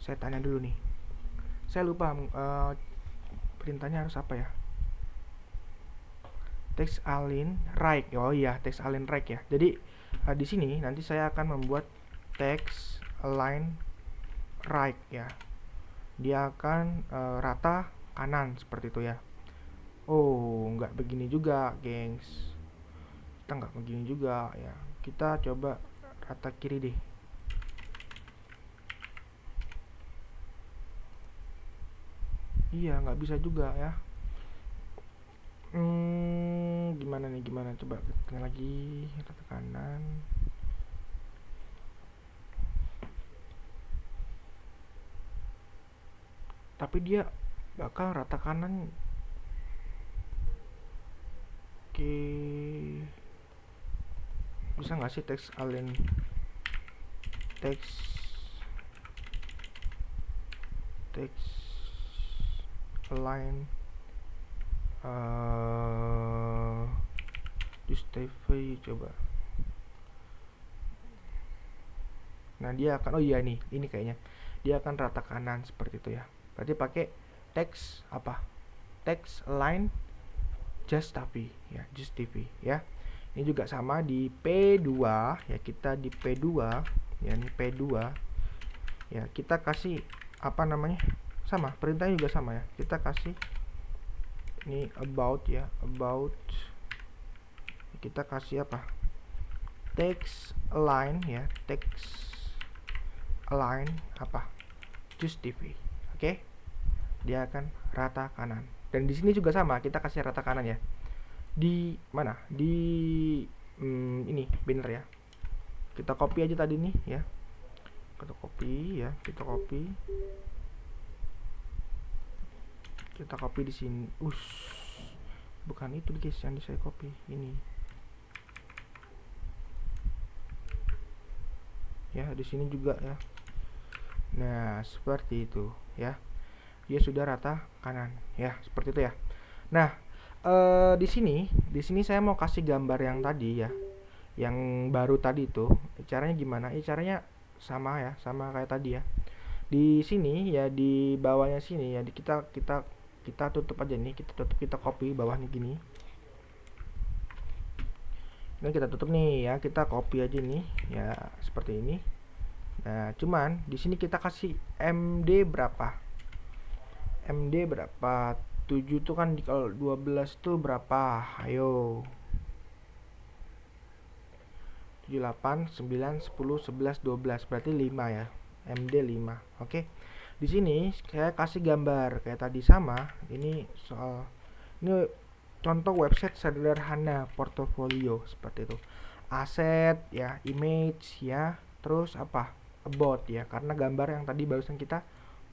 Saya tanya dulu nih. Saya lupa perintahnya harus apa ya. Text align right. Oh iya, text align right ya. Jadi di sini nanti saya akan membuat text align right ya. Dia akan rata kanan seperti itu ya. Oh, nggak begini juga, gengs. Kita nggak begini juga ya. Kita coba rata kiri deh. Iya, nggak bisa juga ya. Gimana nih, gimana, coba tekan lagi rata kanan. Tapi dia bakal rata kanan. Oke, bisa nggak sih text align, text align justify, coba. Nah, dia akan, oh iya nih, ini kayaknya dia akan rata kanan seperti itu ya. Berarti pakai text apa? Text align justify ya, justify ya. Ini juga sama di P2 ya, kita di P2 ya, ini P2 ya, kita kasih apa namanya? Sama, perintahnya juga sama ya. Kita kasih ini about ya, about. Kita kasih apa? Text align ya, text align apa? Justify. Oke. Dia akan rata kanan. Dan di sini juga sama, kita kasih rata kanan ya. Di mana? Di ini banner ya. Kita copy aja tadi nih ya. Kita copy ya, kita copy. Kita copy di sini. Bukan itu guys yang saya copy, ini. Ya, di sini juga ya. Nah, seperti itu ya. Dia sudah rata kanan ya, seperti itu ya. Nah, di sini saya mau kasih gambar yang tadi ya, yang baru tadi itu. Caranya gimana? Caranya sama ya, sama kayak tadi ya. Di sini ya, di bawahnya sini ya, kita tutup aja nih, kita copy bawahnya gini. Ini kita tutup nih ya, kita copy aja nih ya, seperti ini. Nah, cuman di sini kita kasih MD berapa? MD berapa? 7 tuh kan, kalau 12 tuh berapa? Ayo. 7, 8, 9, 10, 11, 12. Berarti 5 ya. MD 5. Oke. Di sini saya kasih gambar kayak tadi sama. Ini soal, ini contoh website sederhana portofolio seperti itu. Aset ya, image ya, terus apa? About ya, karena gambar yang tadi barusan kita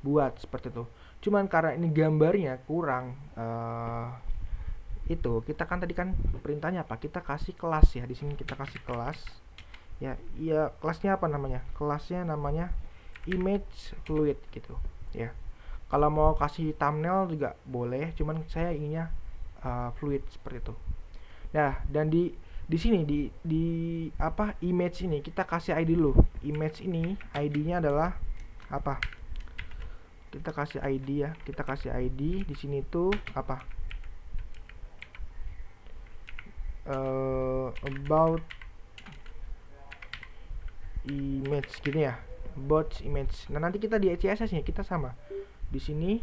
buat seperti itu. Cuman karena ini gambarnya kurang, itu kita kan tadi kan perintahnya apa? Kita kasih kelas ya. Di sini kita kasih kelas. Ya, iya, kelasnya apa namanya? Kelasnya namanya image fluid gitu ya. Kalau mau kasih thumbnail juga boleh, cuman saya inginnya fluid seperti itu. Nah, dan di sini di apa, image ini kita kasih ID dulu. Image ini ID-nya adalah apa? Kita kasih ID ya, kita kasih ID di sini tuh apa? About image gini ya, about image. Nah, nanti kita di CSS-nya kita sama. Di sini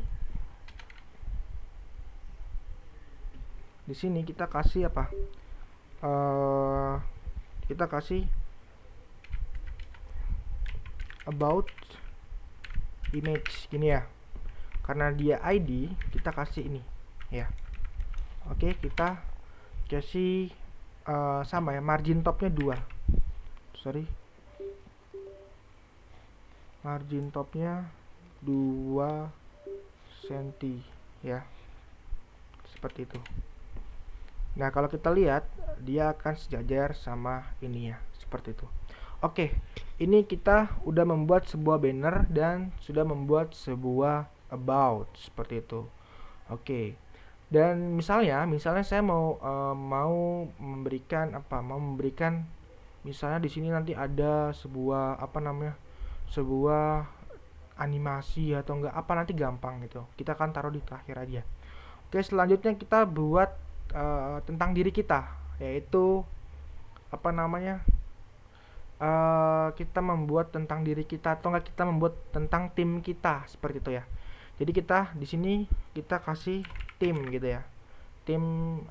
kita kasih apa? Kita kasih about image gini ya. Karena dia ID, kita kasih ini ya. Oke, kita kasih sama ya, margin topnya 2. Sorry. Margin topnya 2 cm ya. Seperti itu. Nah, kalau kita lihat dia akan sejajar sama ini ya, seperti itu. Oke, ini kita udah membuat sebuah banner dan sudah membuat sebuah about seperti itu. Oke. Dan misalnya saya mau memberikan apa? Mau memberikan misalnya di sini nanti ada sebuah apa namanya? Sebuah animasi atau enggak apa, nanti gampang gitu. Kita akan taruh di terakhir aja. Oke, selanjutnya kita buat tentang diri kita, yaitu apa namanya? Kita membuat tentang diri kita atau enggak kita membuat tentang tim kita seperti itu ya. Jadi kita di sini kita kasih tim gitu ya. Tim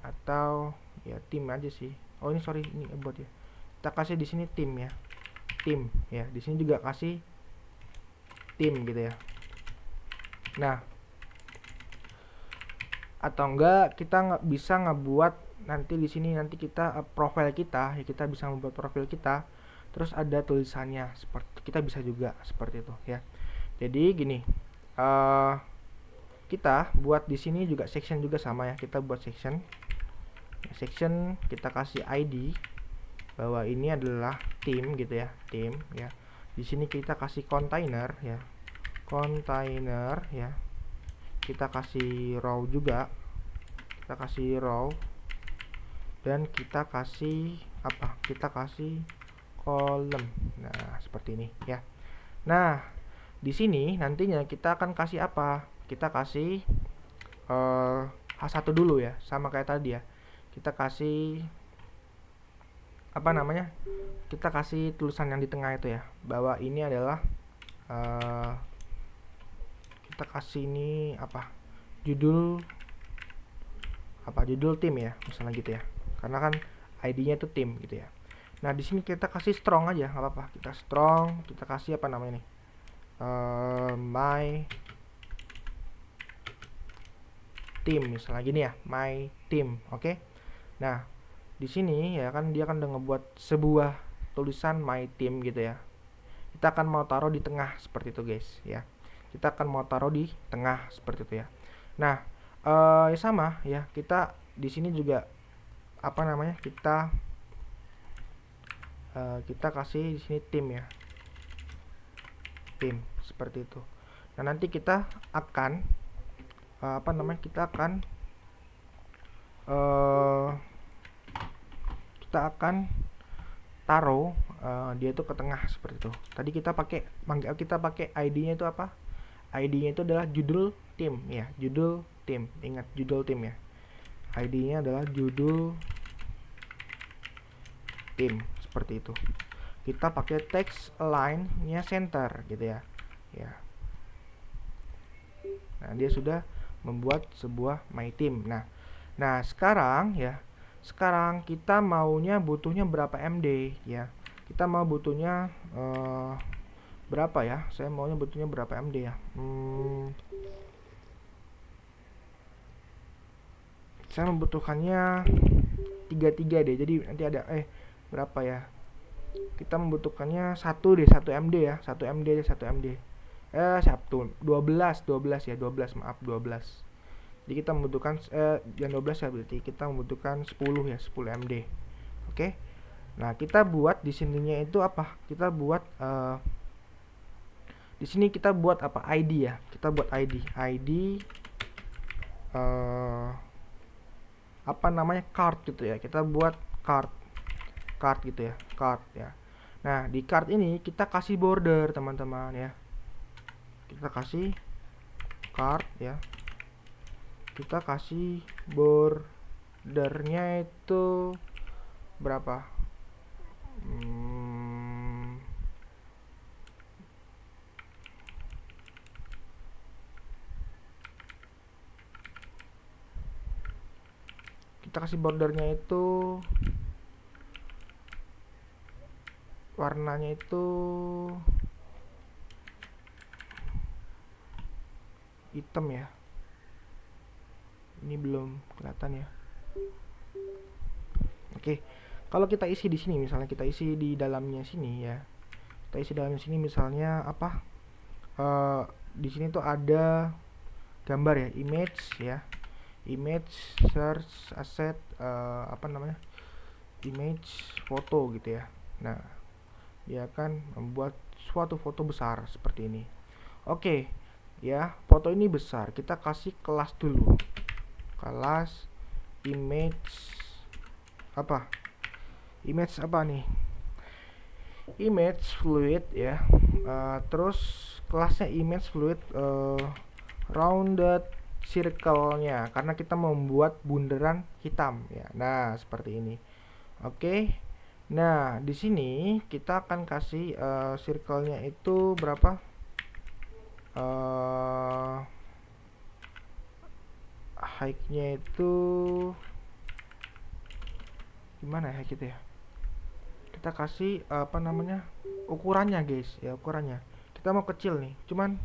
atau ya tim aja sih. Oh, ini sorry, ini about ya. Kita kasih di sini tim ya. Tim ya. Di sini juga kasih tim gitu ya. Nah, atau enggak kita nggak bisa ngebuat nanti di sini nanti kita profil kita ya, kita bisa membuat profil kita terus ada tulisannya seperti kita bisa juga seperti itu ya. Jadi gini, uh, kita buat di sini juga section juga sama ya, kita buat section kita kasih ID bahwa ini adalah tim gitu ya, tim ya. Di sini kita kasih container ya, kita kasih row juga, kita kasih row dan kita kasih apa, kita kasih column. Nah seperti ini ya. Nah di sini nantinya kita akan kasih apa, kita kasih H1 dulu ya, sama kayak tadi ya, kita kasih apa namanya, kita kasih tulisan yang di tengah itu ya, bahwa ini adalah kita kasih ini apa, judul tim ya, misalnya gitu ya, karena kan ID-nya itu tim gitu ya. Nah di sini kita kasih strong aja, nggak apa-apa, kita strong, kita kasih apa namanya nih, my team misalnya gini ya, my team. Oke. Nah di sini ya kan dia kan udah ngebuat sebuah tulisan my team gitu ya, kita akan mau taruh di tengah seperti itu guys ya, kita akan mau taruh di tengah seperti itu ya. Nah ya sama ya, kita di sini juga apa namanya, kita kasih di sini tim ya, tim seperti itu. Nah nanti kita akan apa namanya, kita akan taruh dia itu ke tengah seperti itu. Tadi kita pakai ID-nya itu apa? ID-nya itu adalah judul tim ya, judul tim. Ingat judul tim ya. ID-nya adalah judul tim seperti itu. Kita pakai text align-nya center gitu ya. Ya. Nah, dia sudah membuat sebuah my team. Nah, sekarang ya, sekarang kita butuhnya berapa MD ya, kita mau butuhnya berapa ya, saya maunya butuhnya berapa MD ya, saya membutuhkannya 33 deh, jadi nanti ada berapa ya, kita membutuhkannya 1 MD ya, 1 MD 12 ya, 12 maaf 12. Jadi kita membutuhkan yang 12 ya, berarti kita membutuhkan 10 ya, 10 MD. Oke. Nah, kita buat di sininya itu apa? Kita buat di sini kita buat apa? ID ya. Kita buat ID. Apa namanya? Card gitu ya. Kita buat card gitu ya. Card ya. Nah, di card ini kita kasih border, teman-teman ya. Kita kasih card ya. Kita kasih bordernya itu berapa, kita kasih bordernya itu warnanya itu hitam ya. Ini belum kelihatan ya. Oke. Kalau kita isi di sini, misalnya kita isi di dalamnya sini ya. Kita isi dalamnya sini misalnya apa? Di sini tuh ada gambar ya, image ya. Image, search, asset, apa namanya? Image, foto gitu ya. Nah, dia akan membuat suatu foto besar seperti ini. Oke. Ya, foto ini besar. Kita kasih kelas dulu. Kelas image apa, image apa nih, image fluid ya. Terus kelasnya image fluid rounded circle-nya, karena kita membuat bundaran hitam ya. Nah seperti ini. Oke. Nah di sini kita akan kasih circle-nya itu berapa, height-nya itu gimana ya gitu ya, kita kasih apa namanya, ukurannya guys ya, ukurannya kita mau kecil nih, cuman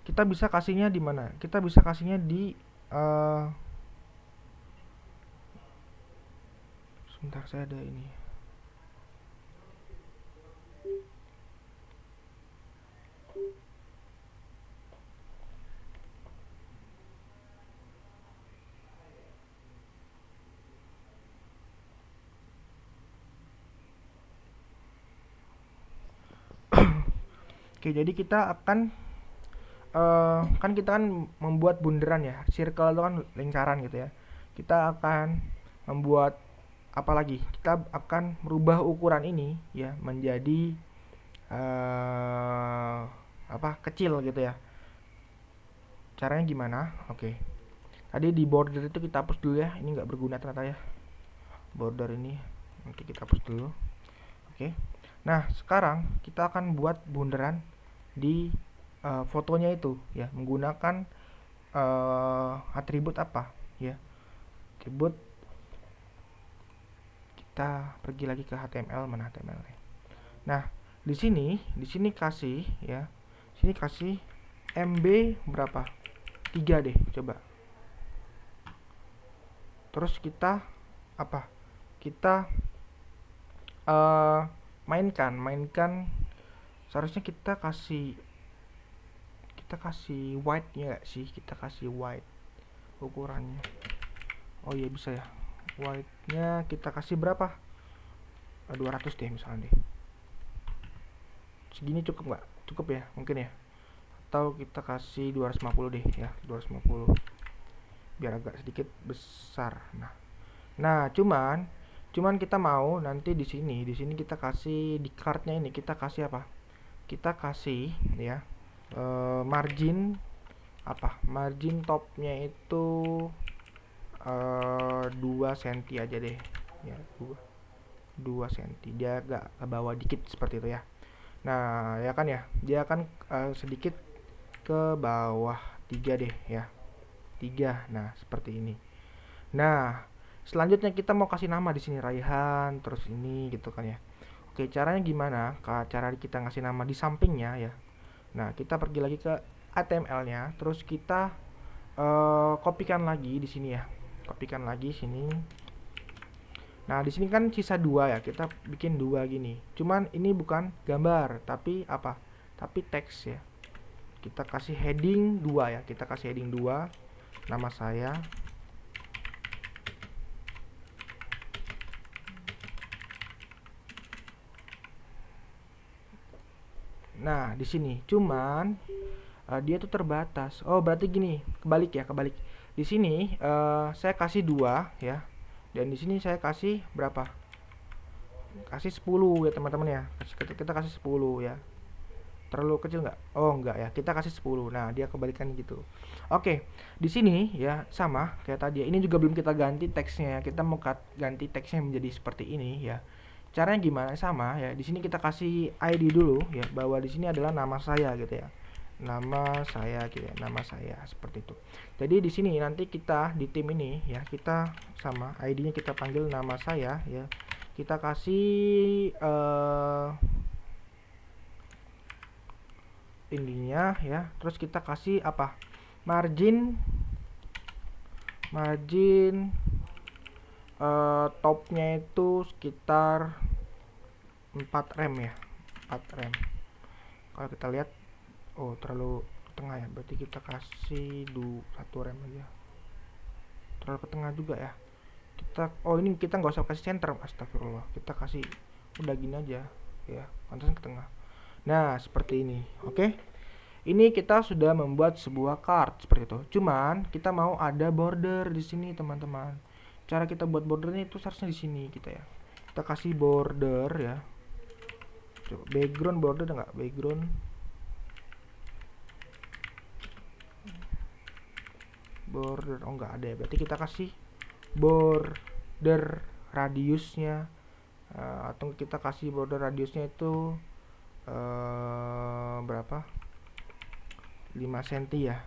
kita bisa kasihnya di mana, kita bisa kasihnya di eh sebentar, saya ada ini. Oke, jadi kita akan kan kita kan membuat bunderan ya, circle itu kan lingkaran gitu ya. Kita akan membuat apa lagi? Kita akan merubah ukuran ini ya menjadi apa, kecil gitu ya. Caranya gimana? Oke. Tadi di border itu kita hapus dulu ya. Ini nggak berguna ternyata ya. Border ini. Oke, kita hapus dulu. Oke. Nah, sekarang kita akan buat bunderan di fotonya itu ya, menggunakan atribut apa ya? Atribut, kita pergi lagi ke HTML, mana HTML -nya. Nah, di sini kasih ya. Sini kasih MB berapa? 3 deh, coba. Terus kita apa? Kita mainkan seharusnya kita kasih white nya gak sih? Kita kasih white ukurannya. Oh iya bisa ya. White nya kita kasih berapa? 200 deh misalnya deh. Segini cukup nggak? Cukup ya mungkin ya. Atau kita kasih 250 deh ya, 250 biar agak sedikit besar. Nah, cuman kita mau nanti di sini kita kasih di cardnya ini, kita kasih apa? Kita kasih ya margin apa? Margin topnya itu 2 cm aja deh ya, 2 cm. Dia agak ke bawah dikit seperti itu ya. Nah, ya kan ya. Dia akan sedikit ke bawah 3 deh ya. 3. Nah, seperti ini. Nah, selanjutnya kita mau kasih nama di sini Raihan, terus ini gitu kan ya. Oke, caranya gimana? Cara kita ngasih nama di sampingnya ya. Nah, kita pergi lagi ke HTML-nya, terus kita kopikan lagi di sini ya. Kopikan lagi sini. Nah, di sini kan sisa 2 ya. Kita bikin 2 gini. Cuman ini bukan gambar, tapi apa? Tapi teks ya. Kita kasih heading 2 ya. Kita kasih heading 2. Nama saya. Nah, di sini cuman dia tuh terbatas. Oh, berarti gini, kebalik ya, kebalik. Di sini saya kasih 2 ya. Dan di sini saya kasih berapa? Kasih 10 ya, teman-teman ya. Kita kasih 10 ya. Terlalu kecil nggak? Oh, enggak ya. Kita kasih 10. Nah, dia kebalikan gitu. Oke. Di sini ya sama kayak tadi. Ini juga belum kita ganti teksnya ya. Kita mau ganti teksnya menjadi seperti ini ya. Caranya gimana? Sama ya. Di sini kita kasih ID dulu ya, bahwa di sini adalah nama saya gitu ya. Nama saya gitu ya, nama saya seperti itu. Jadi di sini nanti kita di tim ini ya, kita sama ID-nya kita panggil nama saya ya. Kita kasih ininya ya. Terus kita kasih apa? Margin topnya itu sekitar 4 rem ya. 4 rem. Kalau kita lihat, oh terlalu tengah ya, berarti kita kasih 1 rem aja. Terlalu ke tengah juga ya. Ini kita nggak usah kasih center, astagfirullah. Kita kasih udah gini aja ya, pantasnya ke tengah. Nah, seperti ini. Oke. Ini kita sudah membuat sebuah card seperti itu. Cuman kita mau ada border di sini, teman-teman. Cara kita buat bordernya itu seharusnya di sini kita ya. Kita kasih border ya. Coba background border ada nggak? Background border, oh nggak ada ya. Berarti kita kasih border radiusnya atau kita kasih border radiusnya itu berapa? 5 cm ya.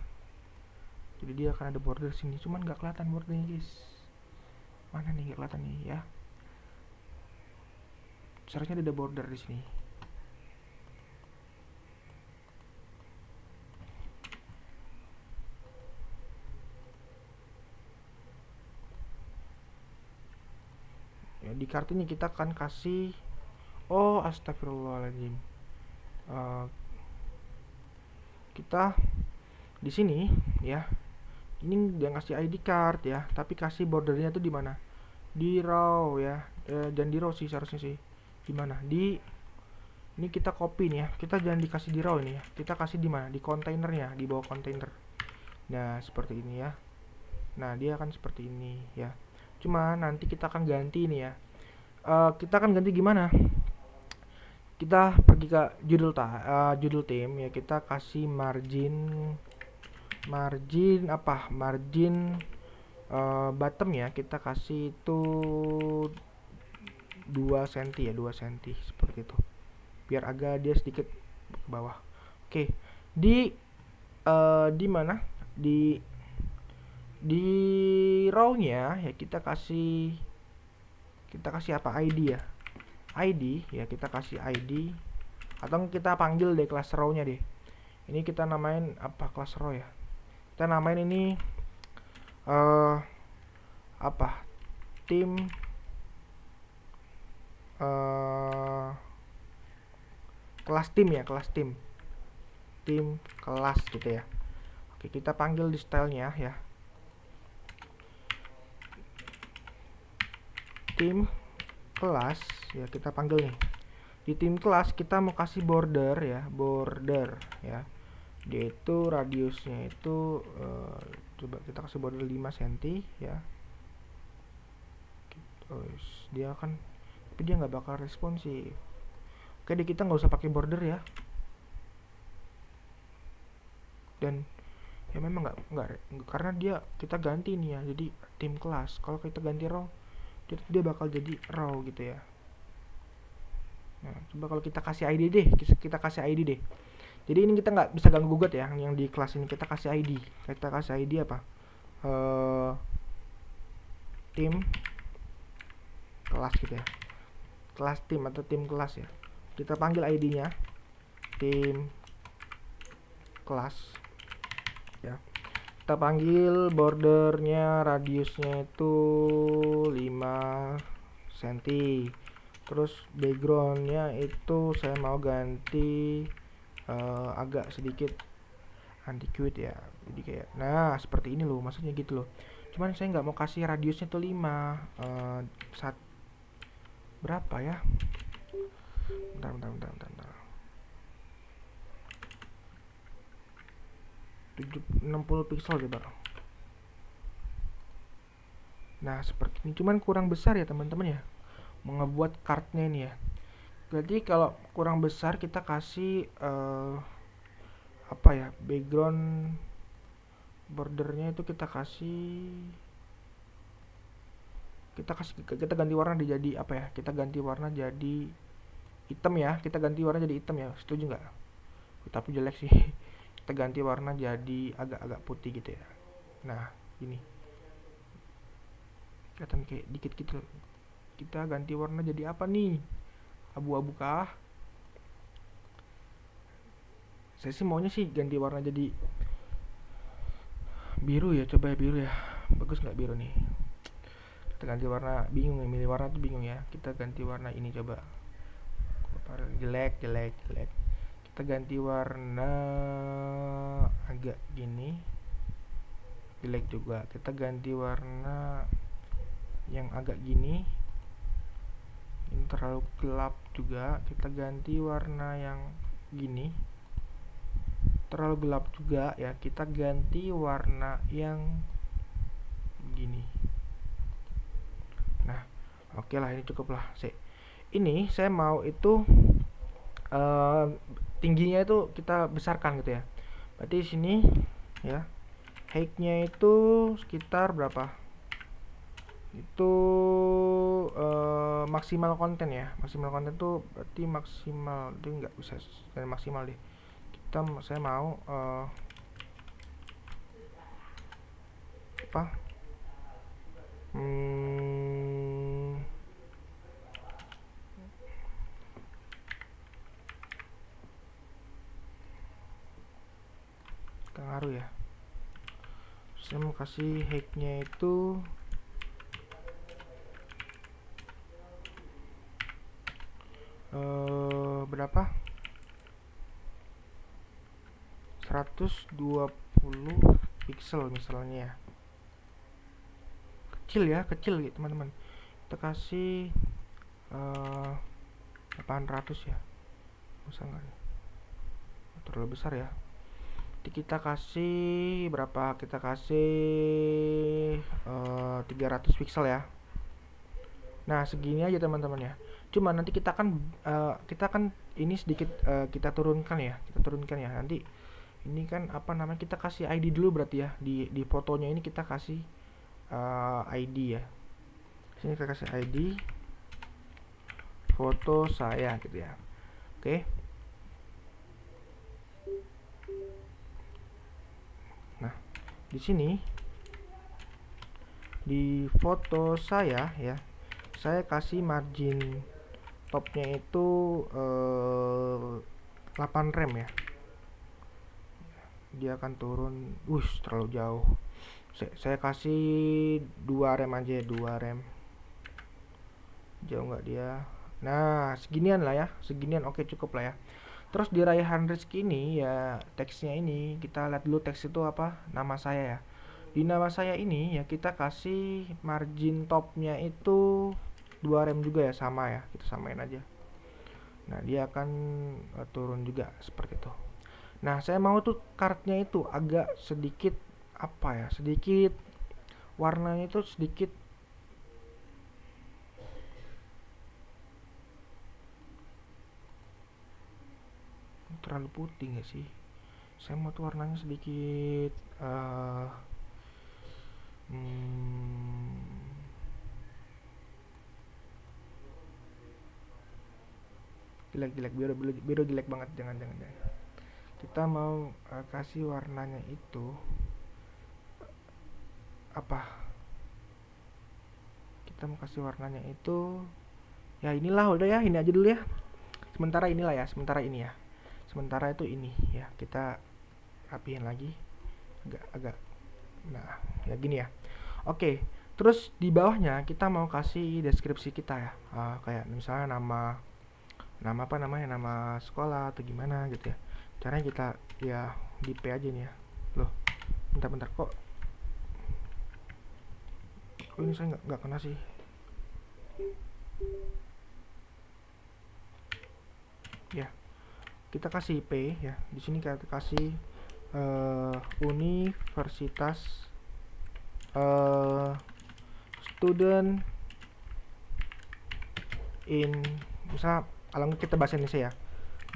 Jadi dia akan ada border sini, cuman nggak kelihatan bordernya guys. Mana nih, nggak kelihatan nih ya. Seharusnya ada border di sini. di cart ini kita akan kasih, oh astagfirullahaladzim, kita di sini ya, ini jangan kasih ID card ya, tapi kasih bordernya tuh di mana, di row ya, dan di row sih seharusnya sih, di mana, di ini kita copy nih ya, kita jangan dikasih di row ini ya, kita kasih di mana, di kontainernya, di bawah kontainer. Nah seperti ini ya, nah dia akan seperti ini ya, cuma nanti kita akan ganti ini ya. Kita akan ganti gimana, kita pergi ke judul tim ya, kita kasih margin apa, margin bottom ya, kita kasih itu 2 cm ya, 2 cm seperti itu, biar agak dia sedikit ke bawah. Oke, di mana, di row-nya ya, kita kasih apa, ID ya, ID ya, kita kasih ID, atau kita panggil deh kelas row-nya deh. Ini kita namain apa, kelas row ya, kita namain ini apa, tim kelas tim ya, kelas tim kelas gitu ya. Oke, kita panggil di stylenya ya, tim kelas ya, kita panggil nih di tim kelas, kita mau kasih border ya, border ya, dia itu radiusnya itu coba kita kasih border 5 cm ya. Dia kan, tapi dia nggak bakal responsif. Oke deh, kita nggak usah pakai border ya, dan ya memang nggak karena dia kita ganti nih ya, jadi tim kelas. Kalau kita ganti row, dia bakal jadi row gitu ya. Nah coba kalau kita kasih ID deh, kita kasih ID deh, jadi ini kita nggak bisa ganggu gugat ya, yang di kelas ini kita kasih ID, apa, tim kelas gitu ya, kelas tim atau tim kelas ya. Kita panggil ID-nya tim kelas ya, kita panggil bordernya, radiusnya itu 5 cm, terus backgroundnya itu saya mau ganti agak sedikit anti-quit ya, jadi kayak, nah seperti ini loh, maksudnya gitu loh. Cuman saya nggak mau kasih radiusnya tuh 5, berapa ya, bentar. 60 pixel coba. Nah seperti ini, cuman kurang besar ya teman-teman ya, mau ngebuat kartnya ini ya. Jadi kalau kurang besar kita kasih apa ya, background bordernya itu kita ganti warna jadi apa ya, kita ganti warna jadi hitam ya, kita ganti warna jadi hitam ya, setuju nggak? Tapi jelek sih. Kita ganti warna jadi agak-agak putih gitu ya. Nah ini kelihatan kayak dikit gitu. Kita ganti warna jadi apa nih, abu-abu kah? Saya sih maunya sih ganti warna jadi biru ya, coba ya biru ya, bagus nggak biru nih? Kita ganti warna, bingung ya, milih warna tuh bingung ya. Kita ganti warna ini coba, jelek. Kita ganti warna agak gini, jelek juga. Kita ganti warna yang agak gini, ini terlalu gelap juga. Kita ganti warna yang gini, terlalu gelap juga ya. Kita ganti warna yang gini. Nah oke lah, ini cukup lah. Ini saya mau itu tingginya itu kita besarkan gitu ya. Berarti di sini ya, height-nya itu sekitar berapa? Itu maksimal konten ya. Maksimal konten itu berarti maksimal, itu nggak bisa maksimal deh. Saya mau apa? Ngaruh ya. Saya mau kasih height-nya itu berapa, 120 pixel misalnya ya. Kecil ya, kecil gitu teman-teman. Kita kasih 800 ya, bisa nggak nih? Terlalu besar ya. Jadi kita kasih berapa, kita kasih 300 pixel ya. Nah segini aja teman-teman ya. Cuma nanti kita kan ini sedikit kita turunkan ya, nanti ini kan apa namanya, kita kasih ID dulu berarti ya, di fotonya ini kita kasih ID ya. Sini kita kasih ID foto saya gitu ya. Oke. Nah, di sini di foto saya ya, saya kasih margin topnya itu 8 rem ya. Dia akan turun, terlalu jauh. Saya kasih 2 rem aja, 2 rem. Jauh nggak dia? Nah, seginian lah ya, seginian oke cukup lah ya. Terus di Raihan Rizky ini ya, teksnya ini kita lihat dulu teks itu apa, nama saya ya. Di nama saya ini ya kita kasih margin topnya itu 2 rem juga ya, sama ya, kita samain aja. Nah dia akan turun juga seperti itu. Nah saya mau tuh kartnya itu agak sedikit apa ya, sedikit warnanya itu sedikit terlalu putih nggak sih? Saya mau tuh warnanya sedikit jelek biru jelek banget, jangan. Kita mau kasih warnanya itu apa, kita mau kasih warnanya itu ya inilah, udah ya, ini aja dulu ya sementara, inilah ya, sementara ini ya, sementara itu ini ya, kita rapihin lagi agak nah ya gini ya. Oke, terus di bawahnya kita mau kasih deskripsi kita ya, kayak misalnya nama apa namanya, nama sekolah atau gimana gitu ya. Caranya kita ya di P aja nih ya. Loh, bentar kok ini saya nggak kena sih. Ya, kita kasih P ya. Di sini kita kasih universitas student in, misal kalau kita bahasa Indonesia ya,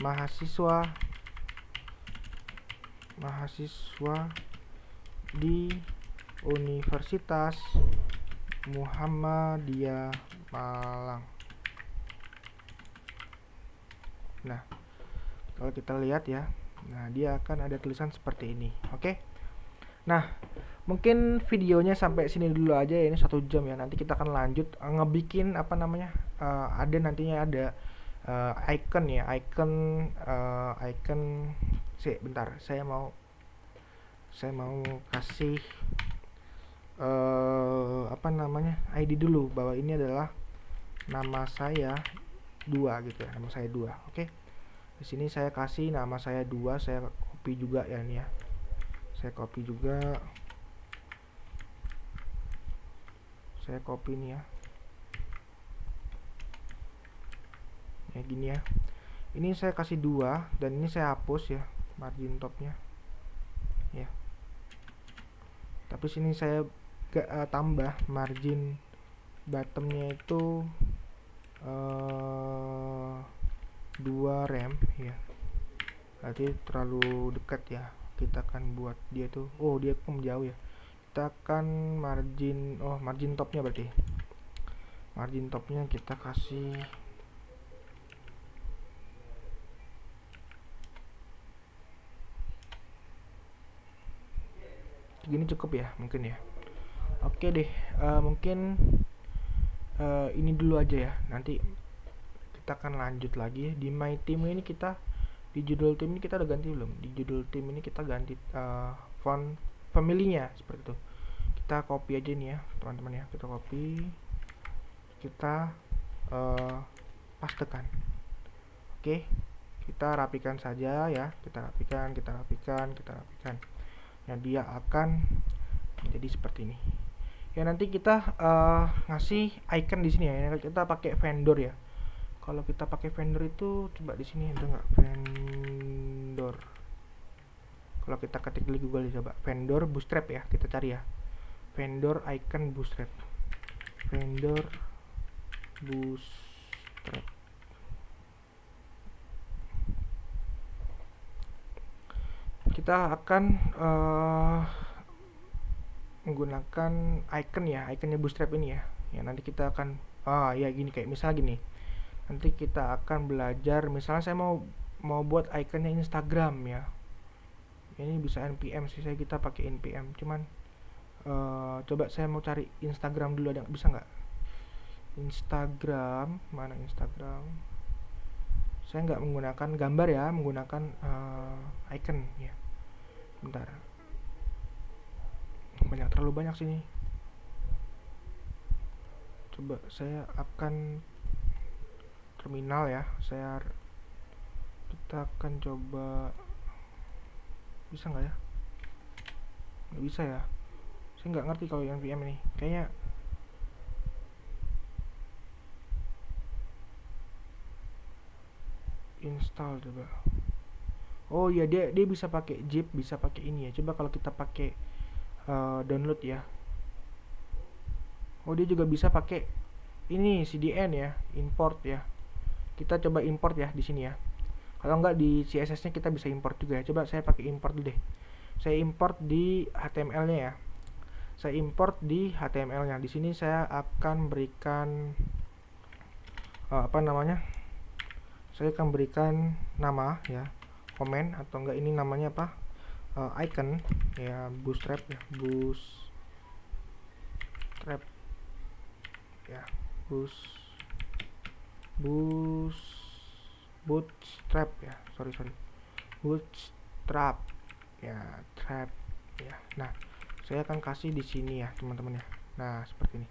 mahasiswa di Universitas Muhammadiyah Malang. Nah, kalau kita lihat ya, nah dia akan ada tulisan seperti ini. Oke. Nah, mungkin videonya sampai sini dulu aja ya, ini 1 jam ya. Nanti kita akan lanjut ngebikin apa namanya, ada nantinya ada icon ya, icon bentar, saya mau kasih apa namanya, ID dulu bahwa ini adalah nama saya 2 gitu ya, nama saya 2. Oke. Di sini saya kasih nama saya 2, saya copy juga ya ini ya. Saya copy juga. Saya copy nih ya. Ya gini ya. Ini saya kasih 2 dan ini saya hapus ya margin topnya. Ya. Tapi sini saya tambah margin bottomnya itu 2 rem ya, berarti terlalu dekat ya. Kita akan buat dia tuh, dia jauh ya. Kita akan margin topnya, berarti margin topnya kita kasih gini cukup ya mungkin ya. Oke deh, mungkin ini dulu aja ya. Nanti kita akan lanjut lagi di my team ini. Kita di judul tim ini kita udah ganti belum? Di judul tim ini kita ganti font family-nya seperti itu. Kita copy aja nih ya teman-teman ya, kita copy, kita pastekan. Oke, kita rapikan saja ya, kita rapikan. Nah, dia akan jadi seperti ini. Ya, nanti kita ngasih icon di sini ya. Kita pakai vendor ya. Kalau kita pakai vendor itu coba di sini ada nggak vendor? Kalau kita ketik di Google coba vendor bootstrap ya, kita cari ya. Vendor icon bootstrap. Vendor bootstrap. Kita akan menggunakan icon ya, iconnya bootstrap ini ya. Ya, nanti kita akan ya gini, kayak misalnya gini. Nanti kita akan belajar, misalnya saya mau buat iconnya Instagram ya. Ini bisa npm sih, kita pakai npm. Cuman coba saya mau cari Instagram dulu, ada bisa nggak? Instagram, mana Instagram? Saya nggak menggunakan gambar ya, menggunakan icon ya. Bentar, terlalu banyak sini. Coba saya akan terminal ya, kita akan coba, bisa nggak ya? Nggak bisa ya, saya nggak ngerti kalau yang npm ini, kayaknya install coba. Oh iya, dia bisa pakai zip, bisa pakai ini ya. Coba kalau kita pakai download ya. Oh, dia juga bisa pakai ini CDN ya, import ya. Kita coba import ya di sini ya. Kalau enggak di CSS-nya kita bisa import juga ya. Coba saya pakai import dulu deh. Saya import di HTML-nya ya. Saya import di HTML-nya. Di sini saya akan berikan apa namanya? Saya akan berikan nama ya, komen atau enggak ini namanya apa? Icon ya, bootstrap ya, bootstrap ya, bootstrap ya, sorry bootstrap ya, trap ya. Nah, saya akan kasih di sini ya teman-teman ya. Nah, seperti ini.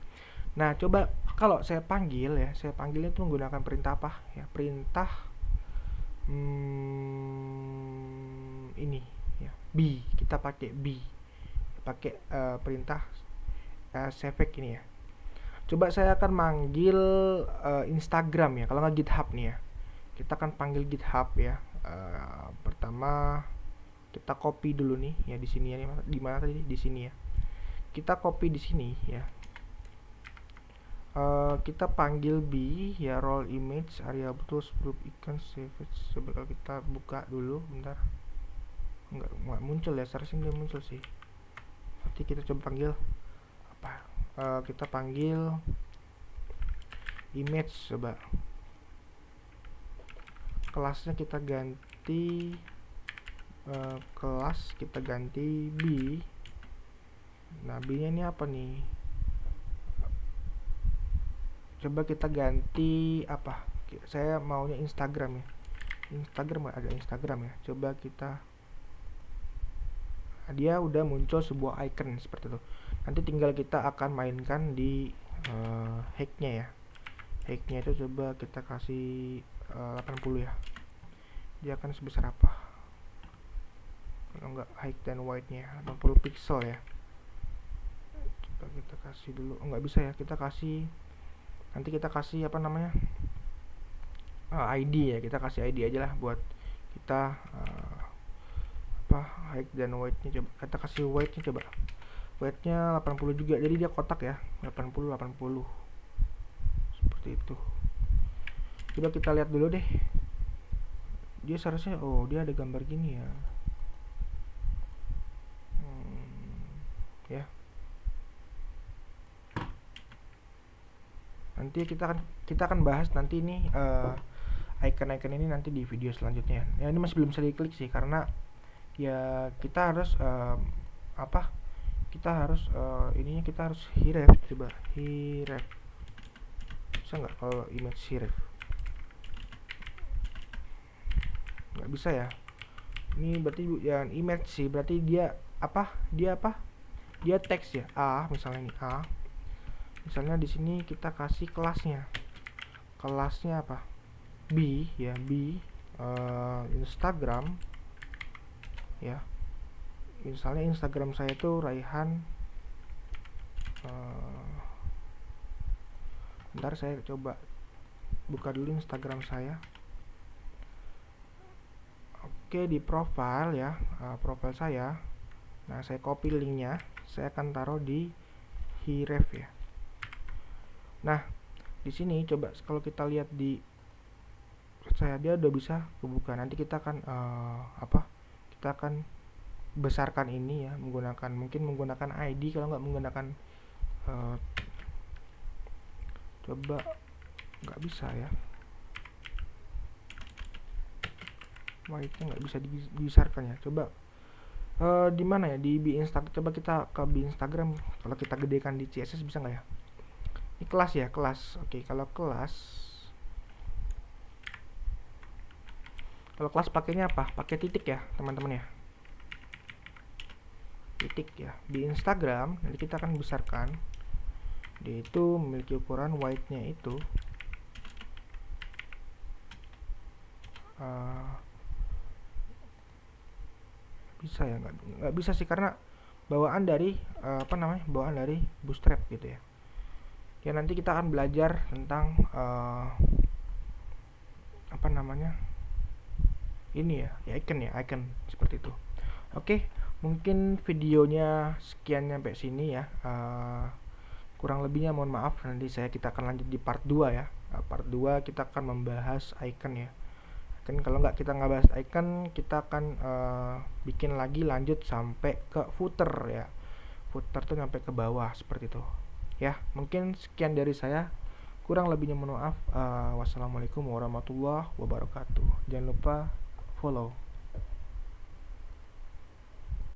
Nah, coba kalau saya panggil ya, saya panggilnya itu menggunakan perintah apa ya? Perintah ini ya, b. Kita pakai b, pakai perintah savec ini ya. Coba saya akan manggil Instagram ya, kalau nggak GitHub nih ya. Kita akan panggil GitHub ya. Pertama kita copy dulu nih ya, di sini ya, di mana tadi, di sini ya. Kita copy di sini ya. Kita panggil b ya, role image area tools group icon savage. Coba kalau kita buka dulu, bentar, nggak muncul ya, seharusnya dia muncul sih. Nanti kita coba panggil apa, kita panggil image. Coba kelasnya kita ganti kelas kita ganti b. Nah, b nya ini apa nih? Coba kita ganti apa, saya maunya Instagram ya. Instagram, ada Instagram ya. Coba kita, dia udah muncul sebuah icon seperti itu. Nanti tinggal kita akan mainkan di height-nya ya. Height-nya itu coba kita kasih 80 ya. Dia akan sebesar apa? Kalau enggak height dan width-nya 80 pixel ya. Coba kita kasih dulu. Enggak bisa ya, kita kasih, nanti kita kasih apa namanya, ID ya. Kita kasih ID aja lah buat kita apa, height dan width-nya. Coba kita kasih width-nya, coba width-nya 80 juga, jadi dia kotak ya, 80 seperti itu. Coba kita lihat dulu deh, dia seharusnya, oh dia ada gambar gini ya. Ya, nanti kita akan bahas nanti ini icon-icon ini nanti di video selanjutnya ya. Ini masih belum bisa diklik sih, karena ya kita harus ininya kita harus href. Coba href, bisa nggak kalau image href? Nggak bisa ya. Ini berarti yang image sih, berarti dia teks ya, misalnya ini misalnya di sini kita kasih kelasnya apa, b ya, b Instagram ya, misalnya Instagram saya itu Raihan, bentar saya coba buka dulu Instagram saya. Oke, di profile ya, profile saya. Nah, saya copy linknya, saya akan taruh di href ya. Nah, di sini coba kalau kita lihat di saya, dia udah bisa kebuka. Nanti kita akan kita akan besarkan ini ya, mungkin menggunakan ID. Kalau nggak menggunakan coba nggak bisa ya, white-nya nggak bisa dibesarkan ya. Coba di mana ya, di Instagram. Coba kita ke Instagram. Kalau kita gedekan di CSS bisa nggak ya? Ini kelas ya, kelas. Oke, kalau kelas pakainya apa? Pakai titik ya teman-teman ya, titik ya. Di Instagram nanti kita akan besarkan. Dia itu memiliki ukuran white-nya itu bisa ya, nggak bisa sih karena bawaan dari bawaan dari Bootstrap gitu ya. Ya, nanti kita akan belajar tentang ini ya, icon seperti itu. Oke, mungkin videonya sekian sampai sini ya. Kurang lebihnya mohon maaf. Nanti kita akan lanjut di part 2 ya. Part 2 kita akan membahas icon ya. Kalau kita nggak bahas icon, kita akan bikin lagi lanjut sampai ke footer ya. Footer tuh sampai ke bawah seperti itu. Ya, mungkin sekian dari saya. Kurang lebihnya mohon maaf. Wassalamualaikum warahmatullahi wabarakatuh. Jangan lupa follow.